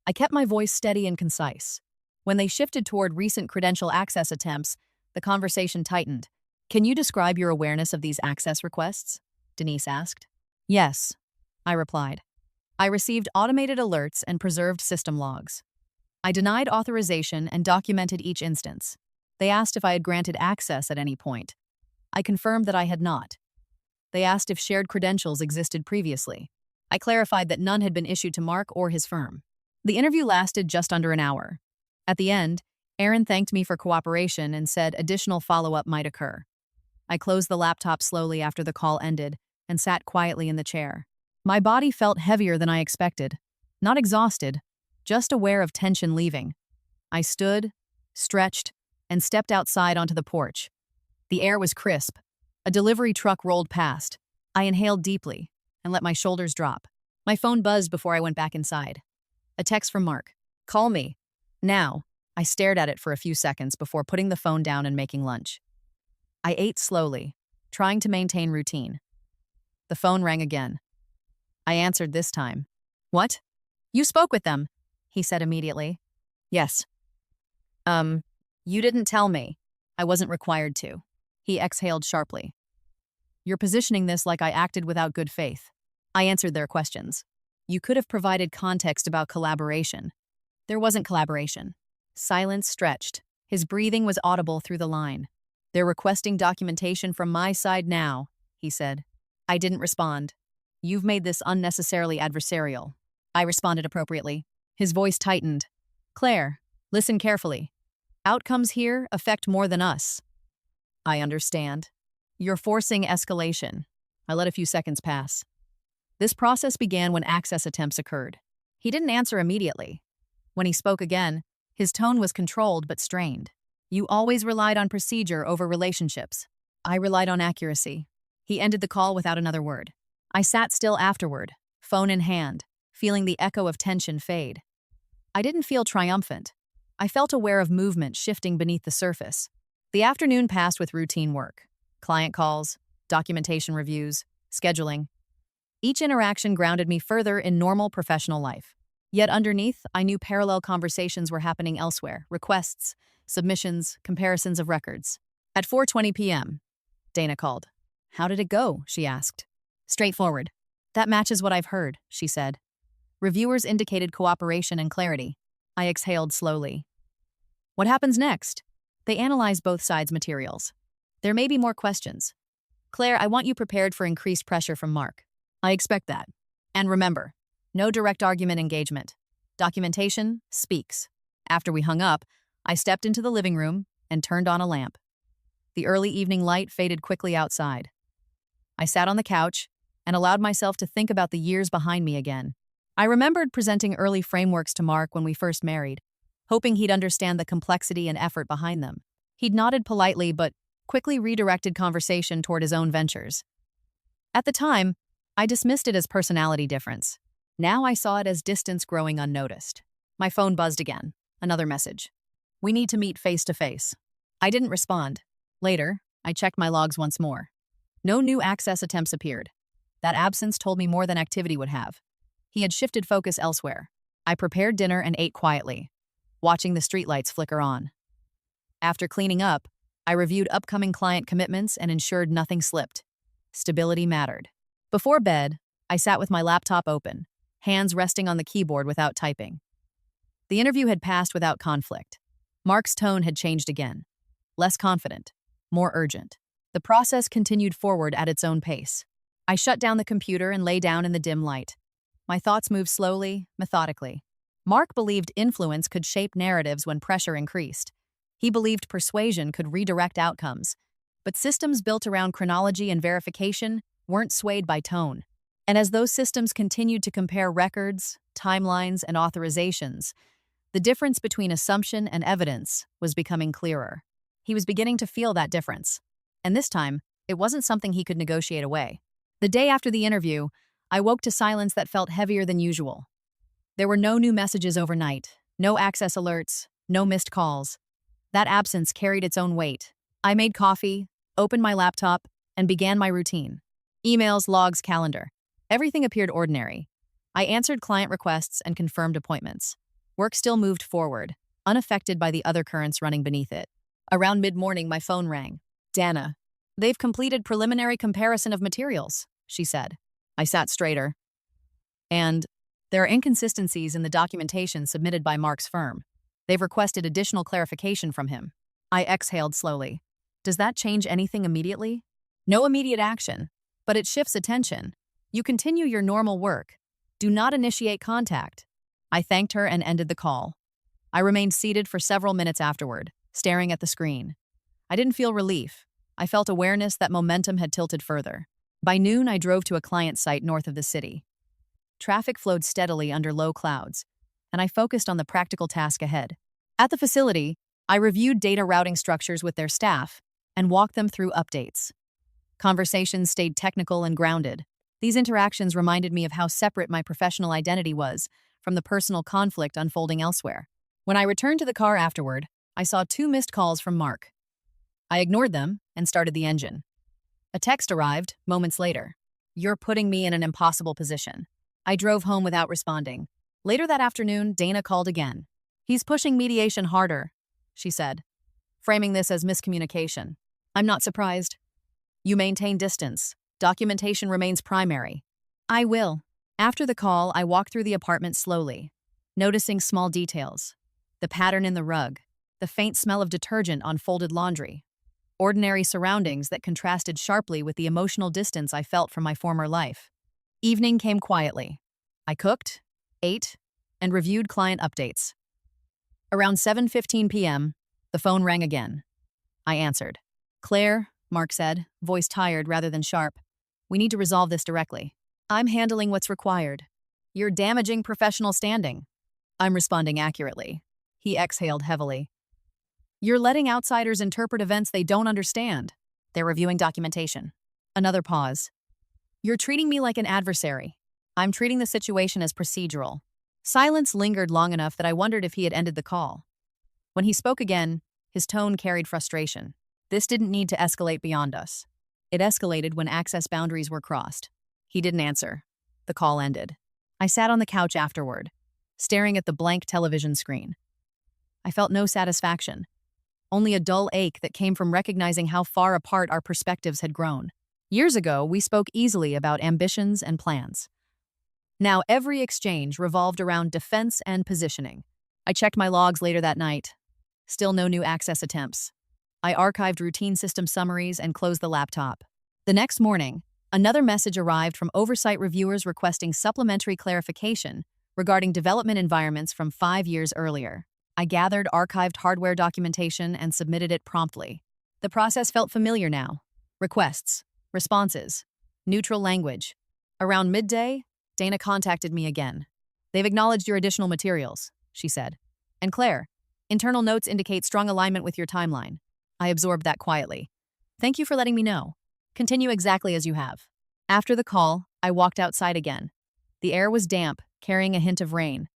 I kept my voice steady and concise. When they shifted toward recent credential access attempts, the conversation tightened. Can you describe your awareness of these access requests? Denise asked. Yes, I replied. I received automated alerts and preserved system logs. I denied authorization and documented each instance. They asked if I had granted access at any point. I confirmed that I had not. They asked if shared credentials existed previously. I clarified that none had been issued to Mark or his firm. The interview lasted just under an hour. At the end, Aaron thanked me for cooperation and said additional follow-up might occur. I closed the laptop slowly after the call ended and sat quietly in the chair. My body felt heavier than I expected. Not exhausted, just aware of tension leaving. I stood, stretched, and stepped outside onto the porch. The air was crisp. A delivery truck rolled past. I inhaled deeply and let my shoulders drop. My phone buzzed before I went back inside. A text from Mark. Call me. Now. I stared at it for a few seconds before putting the phone down and making lunch. I ate slowly, trying to maintain routine. The phone rang again. I answered this time. What? You spoke with them, he said immediately. Yes. You didn't tell me. I wasn't required to. He exhaled sharply. You're positioning this like I acted without good faith. I answered their questions. You could have provided context about collaboration. There wasn't collaboration. Silence stretched. His breathing was audible through the line. They're requesting documentation from my side now, he said. I didn't respond. You've made this unnecessarily adversarial. I responded appropriately. His voice tightened. Claire, listen carefully. Outcomes here affect more than us. I understand. You're forcing escalation. I let a few seconds pass. This process began when access attempts occurred. He didn't answer immediately. When he spoke again, his tone was controlled but strained. You always relied on procedure over relationships. I relied on accuracy. He ended the call without another word. I sat still afterward, phone in hand, feeling the echo of tension fade. I didn't feel triumphant. I felt aware of movement shifting beneath the surface. The afternoon passed with routine work. Client calls, documentation reviews, scheduling. Each interaction grounded me further in normal professional life. Yet underneath, I knew parallel conversations were happening elsewhere, requests, submissions, comparisons of records. At 4:20 p.m., Dana called. How did it go? She asked. Straightforward. That matches what I've heard, she said. Reviewers indicated cooperation and clarity. I exhaled slowly. What happens next? They analyze both sides' materials. There may be more questions. Claire, I want you prepared for increased pressure from Mark. I expect that. And remember, no direct argument engagement. Documentation speaks. After we hung up, I stepped into the living room and turned on a lamp. The early evening light faded quickly outside. I sat on the couch and allowed myself to think about the years behind me again. I remembered presenting early frameworks to Mark when we first married, hoping he'd understand the complexity and effort behind them. He'd nodded politely but quickly redirected conversation toward his own ventures. At the time, I dismissed it as personality difference. Now I saw it as distance growing unnoticed. My phone buzzed again. Another message. We need to meet face to face. I didn't respond. Later, I checked my logs once more. No new access attempts appeared. That absence told me more than activity would have. He had shifted focus elsewhere. I prepared dinner and ate quietly, watching the streetlights flicker on. After cleaning up, I reviewed upcoming client commitments and ensured nothing slipped. Stability mattered. Before bed, I sat with my laptop open, hands resting on the keyboard without typing. The interview had passed without conflict. Mark's tone had changed again. Less confident, more urgent. The process continued forward at its own pace. I shut down the computer and lay down in the dim light. My thoughts moved slowly, methodically. Mark believed influence could shape narratives when pressure increased. He believed persuasion could redirect outcomes. But systems built around chronology and verification weren't swayed by tone. And as those systems continued to compare records, timelines, and authorizations, the difference between assumption and evidence was becoming clearer. He was beginning to feel that difference. And this time, it wasn't something he could negotiate away. The day after the interview, I woke to silence that felt heavier than usual. There were no new messages overnight, no access alerts, no missed calls. That absence carried its own weight. I made coffee, opened my laptop, and began my routine. Emails, logs, calendar. Everything appeared ordinary. I answered client requests and confirmed appointments. Work still moved forward, unaffected by the other currents running beneath it. Around mid-morning, my phone rang. "Dana, they've completed preliminary comparison of materials," she said. I sat straighter. "And there are inconsistencies in the documentation submitted by Mark's firm. They've requested additional clarification from him." I exhaled slowly. "Does that change anything immediately?" "No immediate action, but it shifts attention. You continue your normal work. Do not initiate contact." I thanked her and ended the call. I remained seated for several minutes afterward, staring at the screen. I didn't feel relief. I felt awareness that momentum had tilted further. By noon, I drove to a client site north of the city. Traffic flowed steadily under low clouds, and I focused on the practical task ahead. At the facility, I reviewed data routing structures with their staff and walked them through updates. Conversations stayed technical and grounded. These interactions reminded me of how separate my professional identity was from the personal conflict unfolding elsewhere. When I returned to the car afterward, I saw 2 missed calls from Mark. I ignored them and started the engine. A text arrived moments later. "You're putting me in an impossible position." I drove home without responding. Later that afternoon, Dana called again. "He's pushing mediation harder," she said, framing this as miscommunication. "I'm not surprised. You maintain distance. Documentation remains primary." "I will." After the call, I walked through the apartment slowly, noticing small details. The pattern in the rug, the faint smell of detergent on folded laundry. Ordinary surroundings that contrasted sharply with the emotional distance I felt from my former life. Evening came quietly. I cooked, ate, and reviewed client updates. Around 7:15 p.m., the phone rang again. I answered. "Claire," Mark said, voice tired rather than sharp. "We need to resolve this directly." "I'm handling what's required." "You're damaging professional standing." "I'm responding accurately." He exhaled heavily. "You're letting outsiders interpret events they don't understand." "They're reviewing documentation." Another pause. "You're treating me like an adversary." "I'm treating the situation as procedural." Silence lingered long enough that I wondered if he had ended the call. When he spoke again, his tone carried frustration. This didn't need to escalate beyond us. It escalated when access boundaries were crossed. He didn't answer. The call ended. I sat on the couch afterward, staring at the blank television screen. I felt no satisfaction, only a dull ache that came from recognizing how far apart our perspectives had grown. Years ago, we spoke easily about ambitions and plans. Now every exchange revolved around defense and positioning. I checked my logs later that night. Still no new access attempts. I archived routine system summaries and closed the laptop. The next morning, another message arrived from oversight reviewers requesting supplementary clarification regarding development environments from 5 years earlier. I gathered archived hardware documentation and submitted it promptly. The process felt familiar now. Requests, responses, neutral language. Around midday, Dana contacted me again. "They've acknowledged your additional materials," she said. "And Claire, internal notes indicate strong alignment with your timeline." I absorbed that quietly. "Thank you for letting me know. Continue exactly as you have." After the call, I walked outside again. The air was damp, carrying a hint of rain.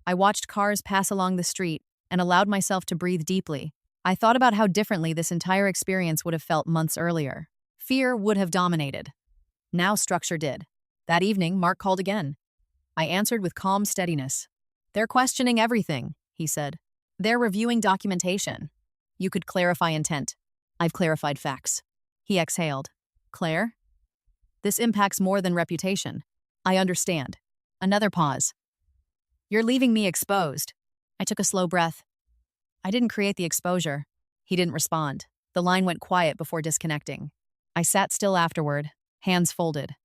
I watched cars pass along the street and allowed myself to breathe deeply. I thought about how differently this entire experience would have felt months earlier. Fear would have dominated. Now structure did. That evening, Mark called again. I answered with calm steadiness. "They're questioning everything," he said. "They're reviewing documentation. You could clarify intent." "I've clarified facts." He exhaled. "Claire? This impacts more than reputation." "I understand." Another pause. "You're leaving me exposed." I took a slow breath. "I didn't create the exposure." He didn't respond. The line went quiet before disconnecting. I sat still afterward, hands folded.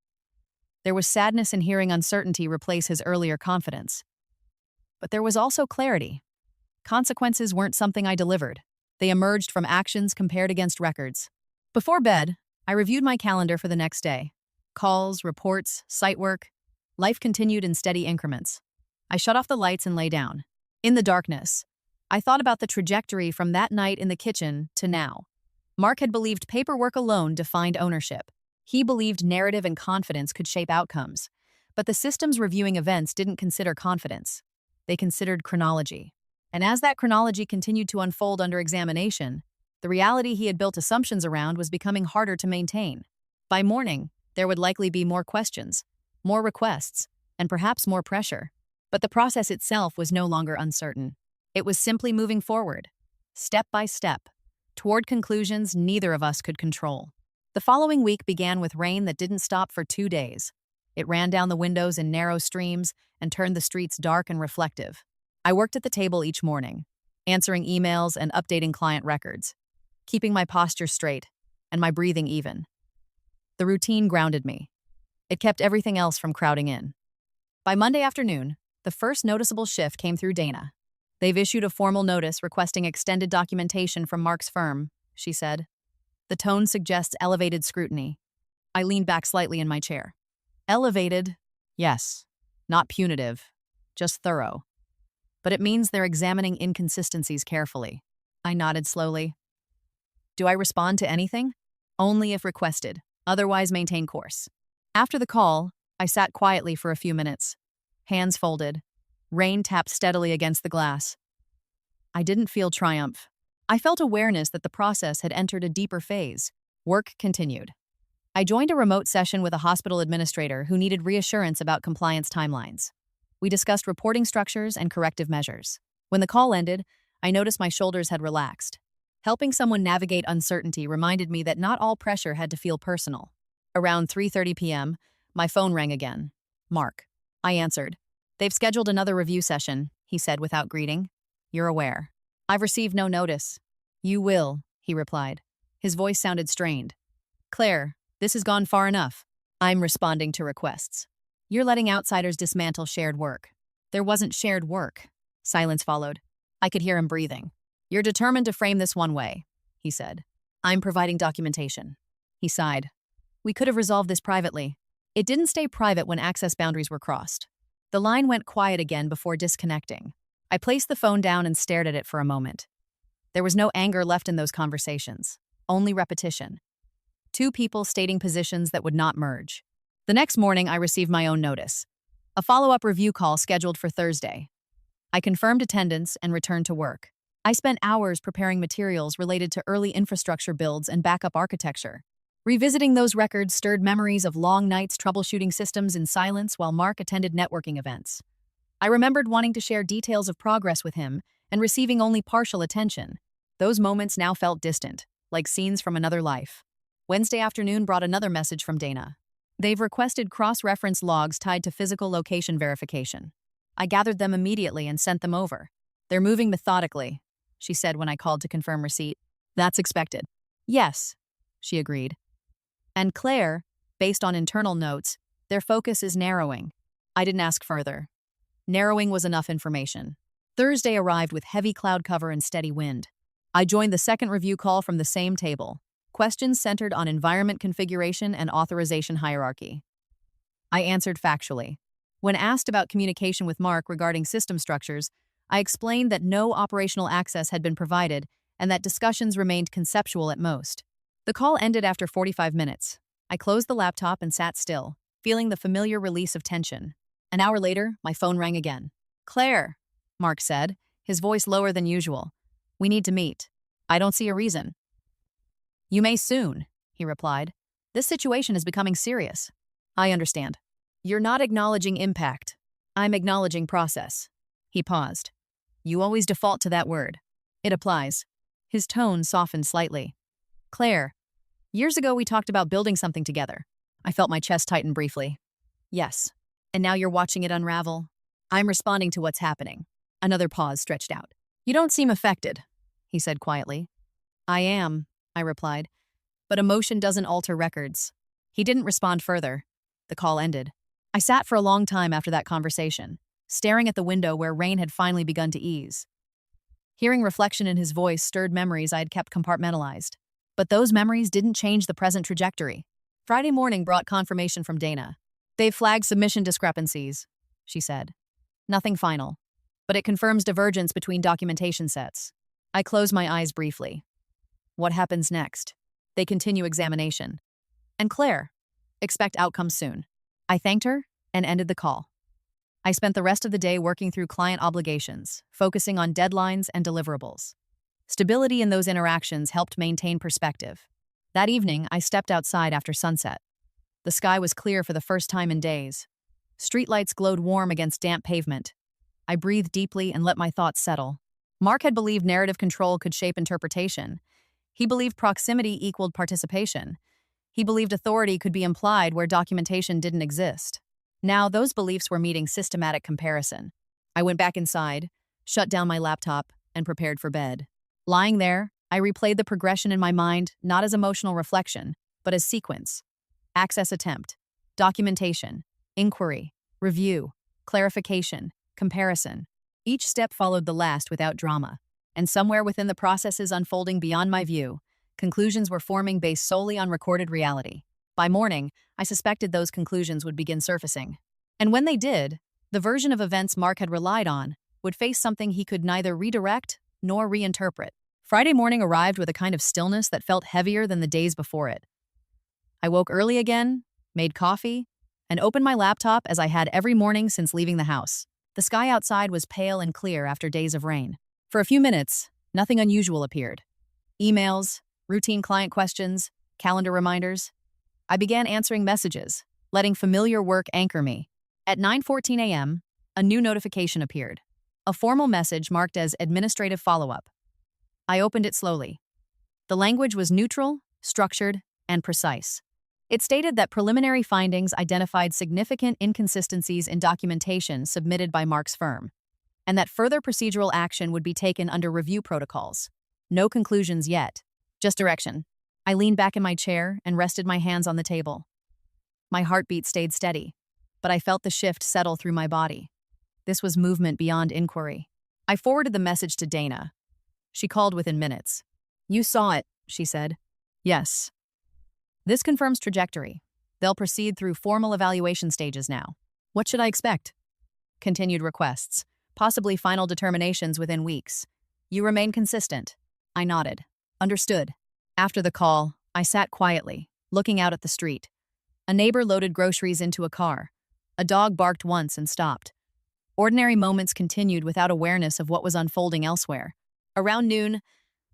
There was sadness in hearing uncertainty replace his earlier confidence. But there was also clarity. Consequences weren't something I delivered. They emerged from actions compared against records. Before bed, I reviewed my calendar for the next day. Calls, reports, site work. Life continued in steady increments. I shut off the lights and lay down. In the darkness, I thought about the trajectory from that night in the kitchen to now. Mark had believed paperwork alone defined ownership. He believed narrative and confidence could shape outcomes. But the systems reviewing events didn't consider confidence. They considered chronology. And as that chronology continued to unfold under examination, the reality he had built assumptions around was becoming harder to maintain. By morning, there would likely be more questions. more requests, and perhaps more pressure. But the process itself was no longer uncertain. It was simply moving forward, step by step, toward conclusions neither of us could control. The following week began with rain that didn't stop for 2 days. It ran down the windows in narrow streams and turned the streets dark and reflective. I worked at the table each morning, answering emails and updating client records, keeping my posture straight and my breathing even. The routine grounded me. It kept everything else from crowding in. By Monday afternoon, the first noticeable shift came through Dana. "They've issued a formal notice requesting extended documentation from Mark's firm," she said. The tone suggests elevated scrutiny. I leaned back slightly in my chair. Elevated? Yes. Not punitive. Just thorough. But it means they're examining inconsistencies carefully. I nodded slowly. "Do I respond to anything?" "Only if requested. Otherwise, maintain course." After the call, I sat quietly for a few minutes. Hands folded. Rain tapped steadily against the glass. I didn't feel triumph. I felt awareness that the process had entered a deeper phase. Work continued. I joined a remote session with a hospital administrator who needed reassurance about compliance timelines. We discussed reporting structures and corrective measures. When the call ended, I noticed my shoulders had relaxed. Helping someone navigate uncertainty reminded me that not all pressure had to feel personal. Around 3:30 p.m., my phone rang again. "Mark." I answered. "They've scheduled another review session," he said without greeting. "You're aware." "I've received no notice." "You will," he replied. His voice sounded strained. "Claire, this has gone far enough." "I'm responding to requests." "You're letting outsiders dismantle shared work." "There wasn't shared work." Silence followed. I could hear him breathing. "You're determined to frame this one way," he said. "I'm providing documentation." He sighed. "We could have resolved this privately." It didn't stay private when access boundaries were crossed. The line went quiet again before disconnecting. I placed the phone down and stared at it for a moment. There was no anger left in those conversations, only repetition. Two people stating positions that would not merge. The next morning, I received my own notice. A follow-up review call scheduled for Thursday. I confirmed attendance and returned to work. I spent hours preparing materials related to early infrastructure builds and backup architecture. Revisiting those records stirred memories of long nights troubleshooting systems in silence while Mark attended networking events. I remembered wanting to share details of progress with him and receiving only partial attention. Those moments now felt distant, like scenes from another life. Wednesday afternoon brought another message from Dana. "They've requested cross-reference logs tied to physical location verification." I gathered them immediately and sent them over. "They're moving methodically," she said when I called to confirm receipt. "That's expected." "Yes," she agreed. "And Claire, based on internal notes, their focus is narrowing." I didn't ask further. Narrowing was enough information. Thursday arrived with heavy cloud cover and steady wind. I joined the second review call from the same table. Questions centered on environment configuration and authorization hierarchy. I answered factually. When asked about communication with Mark regarding system structures, I explained that no operational access had been provided and that discussions remained conceptual at most. The call ended after 45 minutes. I closed the laptop and sat still, feeling the familiar release of tension. An hour later, my phone rang again. "Claire," Mark said, his voice lower than usual. "We need to meet." "I don't see a reason." "You may soon," he replied. "This situation is becoming serious." "I understand." "You're not acknowledging impact. I'm acknowledging process." He paused. "You always default to that word." "It applies." His tone softened slightly. "Claire, years ago we talked about building something together." I felt my chest tighten briefly. "Yes. And now you're watching it unravel." "I'm responding to what's happening." Another pause stretched out. "You don't seem affected," he said quietly. "I am," I replied. "But emotion doesn't alter records." He didn't respond further. The call ended. I sat for a long time after that conversation, staring at the window where rain had finally begun to ease. Hearing reflection in his voice stirred memories I had kept compartmentalized. But those memories didn't change the present trajectory. Friday morning brought confirmation from Dana. "They've flagged submission discrepancies," she said. "Nothing final, but it confirms divergence between documentation sets." I closed my eyes briefly. What happens next? "They continue examination." "And Claire, expect outcomes soon." I thanked her and ended the call. I spent the rest of the day working through client obligations, focusing on deadlines and deliverables. Stability in those interactions helped maintain perspective. That evening, I stepped outside after sunset. The sky was clear for the first time in days, Streetlights glowed warm against damp pavement. I breathed deeply and let my thoughts settle. Mark had believed narrative control could shape interpretation. He believed proximity equaled participation. He believed authority could be implied where documentation didn't exist. Now, those beliefs were meeting systematic comparison. I went back inside, shut down my laptop, and prepared for bed. Lying there, I replayed the progression in my mind not as emotional reflection, but as sequence. Access attempt, documentation, inquiry, review, clarification, comparison. Each step followed the last without drama, and somewhere within the processes unfolding beyond my view, conclusions were forming based solely on recorded reality. By morning, I suspected those conclusions would begin surfacing. And when they did, the version of events Mark had relied on would face something he could neither redirect nor reinterpret. Friday morning arrived with a kind of stillness that felt heavier than the days before it. I woke early again, made coffee, and opened my laptop as I had every morning since leaving the house. The sky outside was pale and clear after days of rain. For a few minutes, nothing unusual appeared. Emails, routine client questions, calendar reminders. I began answering messages, letting familiar work anchor me. At 9:14 a.m., a new notification appeared. A formal message marked as administrative follow-up. I opened it slowly. The language was neutral, structured, and precise. It stated that preliminary findings identified significant inconsistencies in documentation submitted by Mark's firm, and that further procedural action would be taken under review protocols. No conclusions yet, just direction. I leaned back in my chair and rested my hands on the table. My heartbeat stayed steady, but I felt the shift settle through my body. This was movement beyond inquiry. I forwarded the message to Dana. She called within minutes. "You saw it," she said. "Yes." "This confirms trajectory. They'll proceed through formal evaluation stages now. What should I expect?" "Continued requests, possibly final determinations within weeks. You remain consistent." I nodded. "Understood." After the call, I sat quietly, looking out at the street. A neighbor loaded groceries into a car. A dog barked once and stopped. Ordinary moments continued without awareness of what was unfolding elsewhere. Around noon,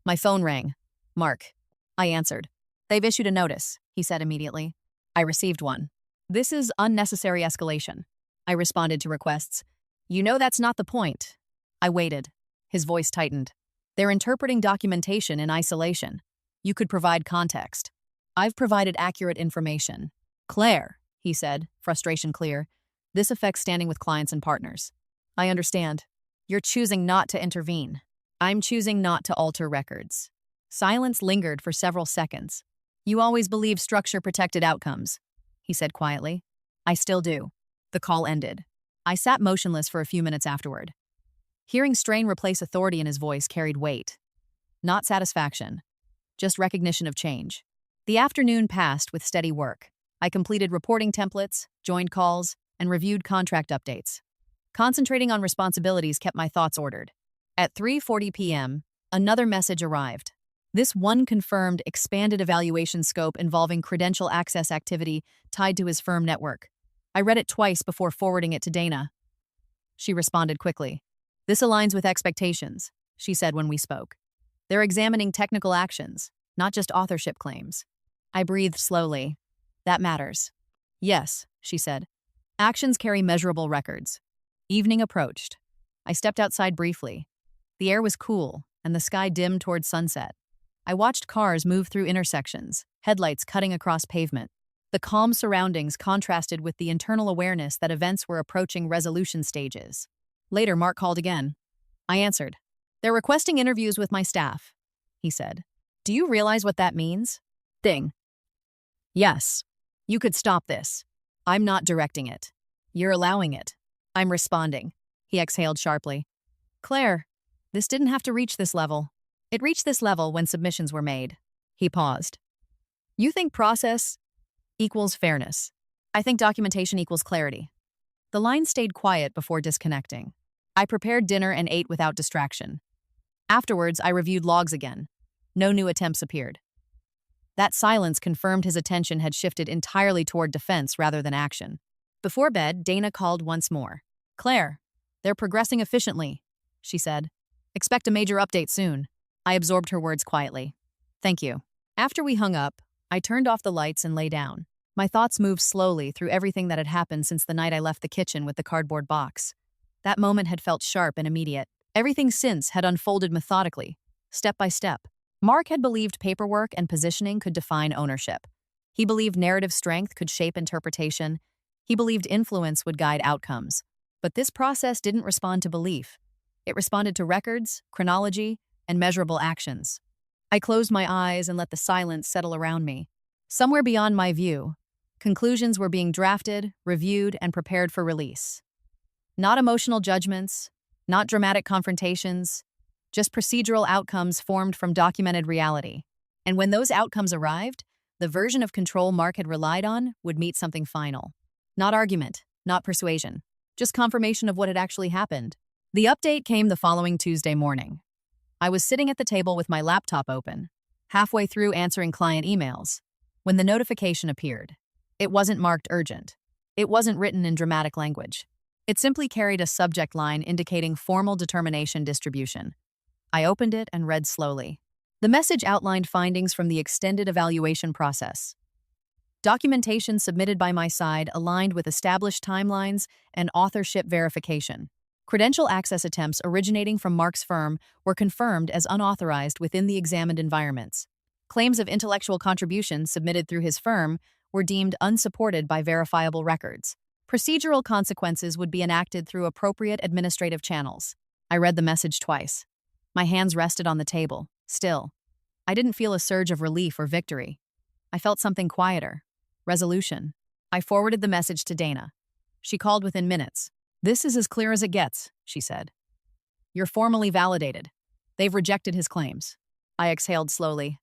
my phone rang. "Mark." I answered. "They've issued a notice," he said immediately. I received one. "This is unnecessary escalation," I responded to requests. "You know that's not the point." I waited. His voice tightened. "They're interpreting documentation in isolation. You could provide context." "I've provided accurate information." "Claire," he said, frustration clear, "this affects standing with clients and partners." "I understand. You're choosing not to intervene." "I'm choosing not to alter records." Silence lingered for several seconds. "You always believed structure protected outcomes," he said quietly. "I still do." The call ended. I sat motionless for a few minutes afterward. Hearing strain replace authority in his voice carried weight. Not satisfaction, just recognition of change. The afternoon passed with steady work. I completed reporting templates, joined calls, and reviewed contract updates. Concentrating on responsibilities kept my thoughts ordered. At 3:40 p.m., another message arrived. This one confirmed expanded evaluation scope involving credential access activity tied to his firm network. I read it twice before forwarding it to Dana. She responded quickly. "This aligns with expectations," she said when we spoke. "They're examining technical actions, not just authorship claims." I breathed slowly. "That matters." "Yes," she said. "Actions carry measurable records." Evening approached. I stepped outside briefly. The air was cool, and the sky dimmed toward sunset. I watched cars move through intersections, headlights cutting across pavement. The calm surroundings contrasted with the internal awareness that events were approaching resolution stages. Later, Mark called again. I answered. "They're requesting interviews with my staff," he said. "Do you realize what that means?" Ding. "Yes. You could stop this. I'm not directing it. You're allowing it." "I'm responding," he exhaled sharply. "Claire, this didn't have to reach this level. It reached this level when submissions were made." He paused. "You think process equals fairness. I think documentation equals clarity." The line stayed quiet before disconnecting. I prepared dinner and ate without distraction. Afterwards, I reviewed logs again. No new attempts appeared. That silence confirmed his attention had shifted entirely toward defense rather than action. Before bed, Dana called once more. "Claire, they're progressing efficiently," she said. "Expect a major update soon." I absorbed her words quietly. "Thank you." After we hung up, I turned off the lights and lay down. My thoughts moved slowly through everything that had happened since the night I left the kitchen with the cardboard box. That moment had felt sharp and immediate. Everything since had unfolded methodically, step by step. Mark had believed paperwork and positioning could define ownership. He believed narrative strength could shape interpretation. He believed influence would guide outcomes. But this process didn't respond to belief. It responded to records, chronology, and measurable actions. I closed my eyes and let the silence settle around me. Somewhere beyond my view, conclusions were being drafted, reviewed, and prepared for release. Not emotional judgments, not dramatic confrontations, just procedural outcomes formed from documented reality. And when those outcomes arrived, the version of control Mark had relied on would meet something final. Not argument, not persuasion, just confirmation of what had actually happened. The update came the following Tuesday morning. I was sitting at the table with my laptop open, halfway through answering client emails, when the notification appeared. It wasn't marked urgent. It wasn't written in dramatic language. It simply carried a subject line indicating formal determination distribution. I opened it and read slowly. The message outlined findings from the extended evaluation process. Documentation submitted by my side aligned with established timelines and authorship verification. Credential access attempts originating from Mark's firm were confirmed as unauthorized within the examined environments. Claims of intellectual contribution submitted through his firm were deemed unsupported by verifiable records. Procedural consequences would be enacted through appropriate administrative channels. I read the message twice. My hands rested on the table, still. I didn't feel a surge of relief or victory. I felt something quieter. Resolution. I forwarded the message to Dana. She called within minutes. "This is as clear as it gets," she said. "You're formally validated. They've rejected his claims." I exhaled slowly.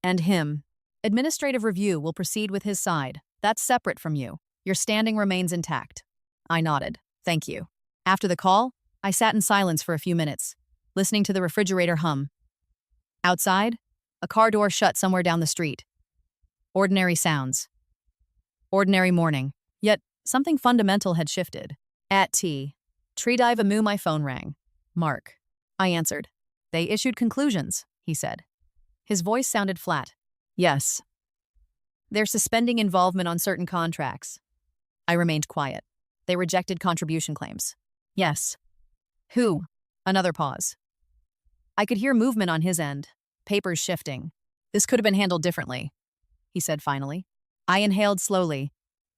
"And him. Administrative review will proceed with his side. That's separate from you. Your standing remains intact." I nodded. "Thank you." After the call, I sat in silence for a few minutes, listening to the refrigerator hum. Outside, a car door shut somewhere down the street. Ordinary sounds. Ordinary morning. Yet, something fundamental had shifted. At Treedive Amu, my phone rang. "Mark." I answered. "They issued conclusions," he said. His voice sounded flat. "Yes. They're suspending involvement on certain contracts." I remained quiet. "They rejected contribution claims." "Yes." "Who?" Another pause. I could hear movement on his end, papers shifting. "This could have been handled differently," he said finally. I inhaled slowly.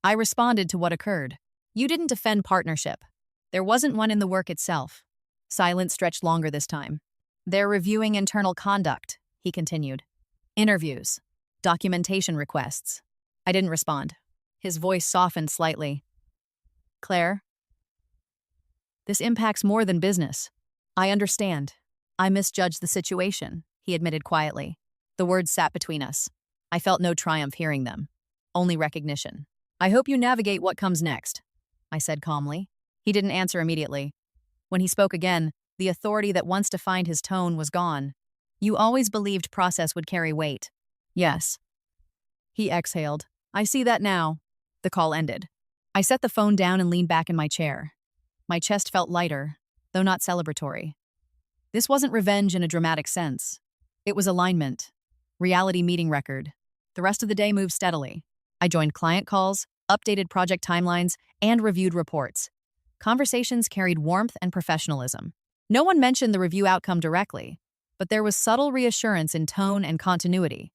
I responded to what occurred. "You didn't defend partnership. There wasn't one in the work itself." Silence stretched longer this time. "They're reviewing internal conduct," he continued. "Interviews. Documentation requests." I didn't respond. His voice softened slightly. "Claire, this impacts more than business." "I understand. I misjudged the situation," he admitted quietly. The words sat between us. I felt no triumph hearing them, only recognition. "I hope you navigate what comes next," I said calmly. He didn't answer immediately. When he spoke again, the authority that once defined his tone was gone. "You always believed process would carry weight." "Yes." He exhaled. "I see that now." The call ended. I set the phone down and leaned back in my chair. My chest felt lighter, though not celebratory. This wasn't revenge in a dramatic sense. It was alignment. Reality meeting record. The rest of the day moved steadily. I joined client calls, updated project timelines, and reviewed reports. Conversations carried warmth and professionalism. No one mentioned the review outcome directly, but there was subtle reassurance in tone and continuity.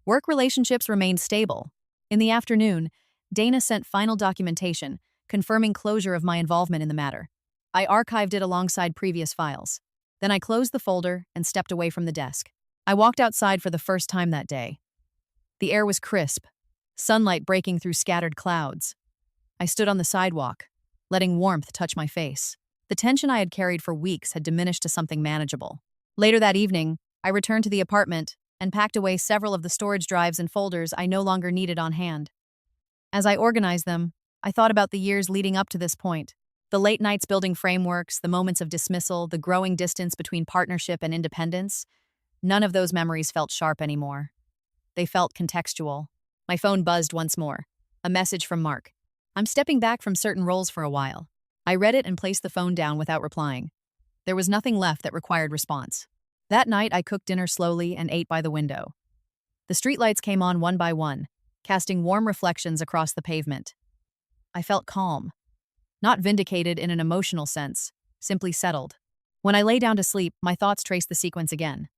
Work relationships remained stable. In the afternoon, Dana sent final documentation, confirming closure of my involvement in the matter. I archived it alongside previous files. Then I closed the folder and stepped away from the desk. I walked outside for the first time that day. The air was crisp, sunlight breaking through scattered clouds. I stood on the sidewalk, letting warmth touch my face. The tension I had carried for weeks had diminished to something manageable. Later that evening, I returned to the apartment and packed away several of the storage drives and folders I no longer needed on hand. As I organized them, I thought about the years leading up to this point. The late nights building frameworks, the moments of dismissal, the growing distance between partnership and independence. None of those memories felt sharp anymore. They felt contextual. My phone buzzed once more. A message from Mark. "I'm stepping back from certain roles for a while." I read it and placed the phone down without replying. There was nothing left that required response. That night, I cooked dinner slowly and ate by the window. The streetlights came on one by one, casting warm reflections across the pavement. I felt calm, not vindicated in an emotional sense, simply settled. When I lay down to sleep, my thoughts traced the sequence again.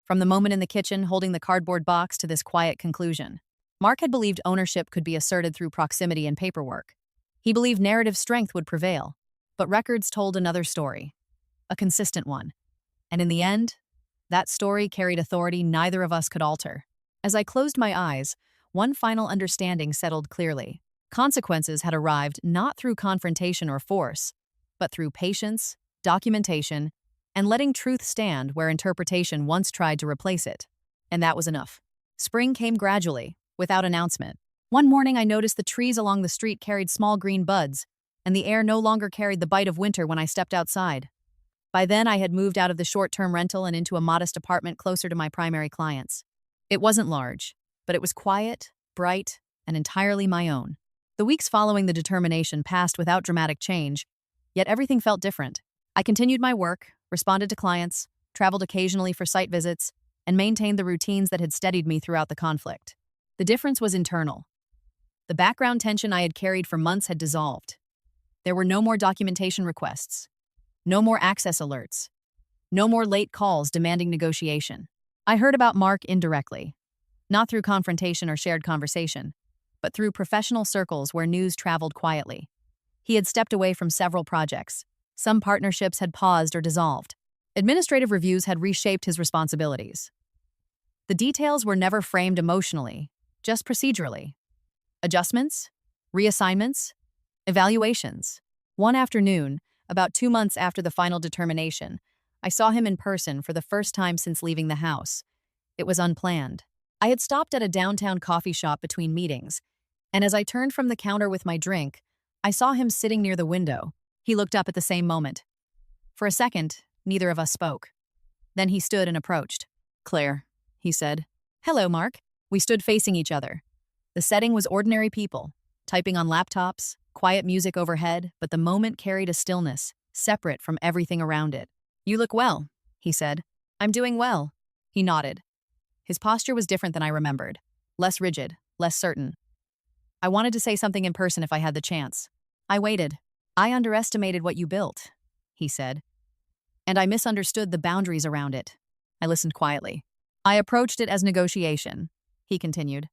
From the moment in the kitchen holding the cardboard box to this quiet conclusion. Mark had believed ownership could be asserted through proximity and paperwork. He believed narrative strength would prevail, but records told another story, a consistent one. And in the end, that story carried authority neither of us could alter. As I closed my eyes, one final understanding settled clearly. Consequences had arrived not through confrontation or force, but through patience, documentation, and letting truth stand where interpretation once tried to replace it. And that was enough. Spring came gradually, without announcement. One morning I noticed the trees along the street carried small green buds, and the air no longer carried the bite of winter when I stepped outside. By then I had moved out of the short-term rental and into a modest apartment closer to my primary clients. It wasn't large, but it was quiet, bright, and entirely my own. The weeks following the determination passed without dramatic change, yet everything felt different. I continued my work, responded to clients, traveled occasionally for site visits, and maintained the routines that had steadied me throughout the conflict. The difference was internal. The background tension I had carried for months had dissolved. There were no more documentation requests, no more access alerts, no more late calls demanding negotiation. I heard about Mark indirectly, not through confrontation or shared conversation, but through professional circles where news traveled quietly. He had stepped away from several projects. Some partnerships had paused or dissolved. Administrative reviews had reshaped his responsibilities. The details were never framed emotionally, just procedurally. Adjustments, reassignments, evaluations. One afternoon, about 2 months after the final determination, I saw him in person for the first time since leaving the house. It was unplanned. I had stopped at a downtown coffee shop between meetings, and as I turned from the counter with my drink, I saw him sitting near the window. He looked up at the same moment. For a second, neither of us spoke. Then he stood and approached. "Claire," he said. "Hello, Mark." We stood facing each other. The setting was ordinary people, typing on laptops, quiet music overhead, but the moment carried a stillness, separate from everything around it. "You look well," he said. "I'm doing well." He nodded. His posture was different than I remembered, less rigid, less certain. "I wanted to say something in person if I had the chance." I waited. "I underestimated what you built," he said. "And I misunderstood the boundaries around it." I listened quietly. "I approached it as negotiation," he continued.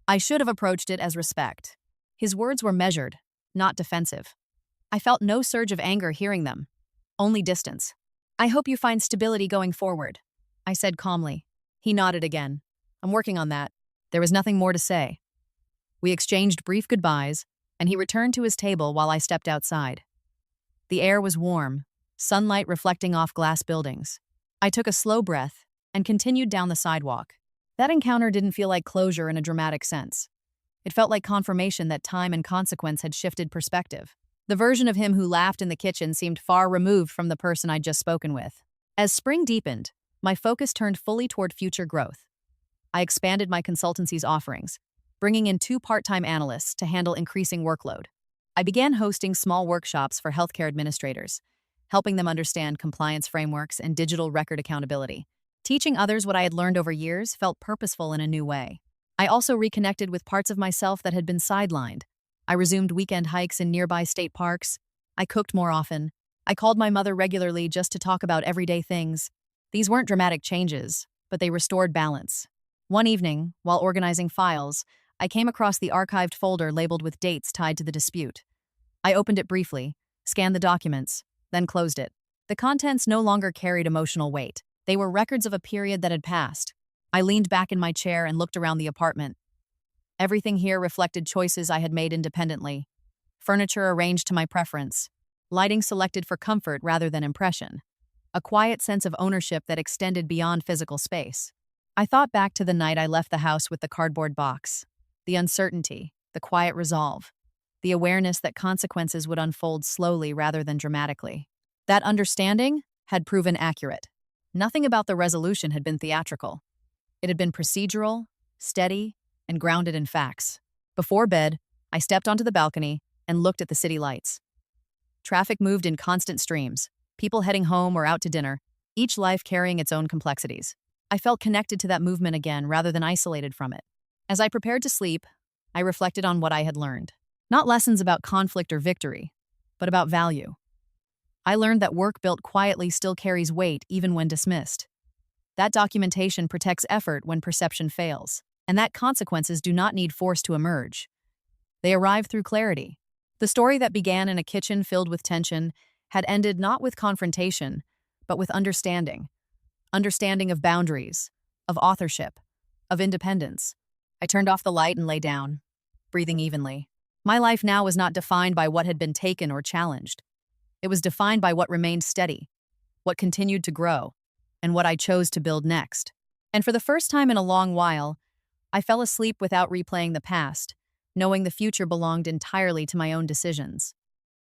"I should have approached it as respect." His words were measured, not defensive. I felt no surge of anger hearing them, only distance. "I hope you find stability going forward," I said calmly. He nodded again. "I'm working on that." There was nothing more to say. We exchanged brief goodbyes, and he returned to his table while I stepped outside. The air was warm, sunlight reflecting off glass buildings. I took a slow breath and continued down the sidewalk. That encounter didn't feel like closure in a dramatic sense. It felt like confirmation that time and consequence had shifted perspective. The version of him who laughed in the kitchen seemed far removed from the person I'd just spoken with. As spring deepened, my focus turned fully toward future growth. I expanded my consultancy's offerings, bringing in 2 part-time analysts to handle increasing workload. I began hosting small workshops for healthcare administrators, helping them understand compliance frameworks and digital record accountability. Teaching others what I had learned over years felt purposeful in a new way. I also reconnected with parts of myself that had been sidelined. I resumed weekend hikes in nearby state parks. I cooked more often. I called my mother regularly just to talk about everyday things. These weren't dramatic changes, but they restored balance. One evening, while organizing files, I came across the archived folder labeled with dates tied to the dispute. I opened it briefly, scanned the documents, then closed it. The contents no longer carried emotional weight. They were records of a period that had passed. I leaned back in my chair and looked around the apartment. Everything here reflected choices I had made independently. Furniture arranged to my preference. Lighting selected for comfort rather than impression. A quiet sense of ownership that extended beyond physical space. I thought back to the night I left the house with the cardboard box. The uncertainty, the quiet resolve, the awareness that consequences would unfold slowly rather than dramatically. That understanding had proven accurate. Nothing about the resolution had been theatrical. It had been procedural, steady, and grounded in facts. Before bed, I stepped onto the balcony and looked at the city lights. Traffic moved in constant streams, people heading home or out to dinner, each life carrying its own complexities. I felt connected to that movement again rather than isolated from it. As I prepared to sleep, I reflected on what I had learned. Not lessons about conflict or victory, but about value. I learned that work built quietly still carries weight even when dismissed. That documentation protects effort when perception fails, and that consequences do not need force to emerge. They arrive through clarity. The story that began in a kitchen filled with tension had ended not with confrontation, but with understanding. Understanding of boundaries, of authorship, of independence. I turned off the light and lay down, breathing evenly. My life now was not defined by what had been taken or challenged. It was defined by what remained steady, what continued to grow, and what I chose to build next. And for the first time in a long while, I fell asleep without replaying the past, knowing the future belonged entirely to my own decisions.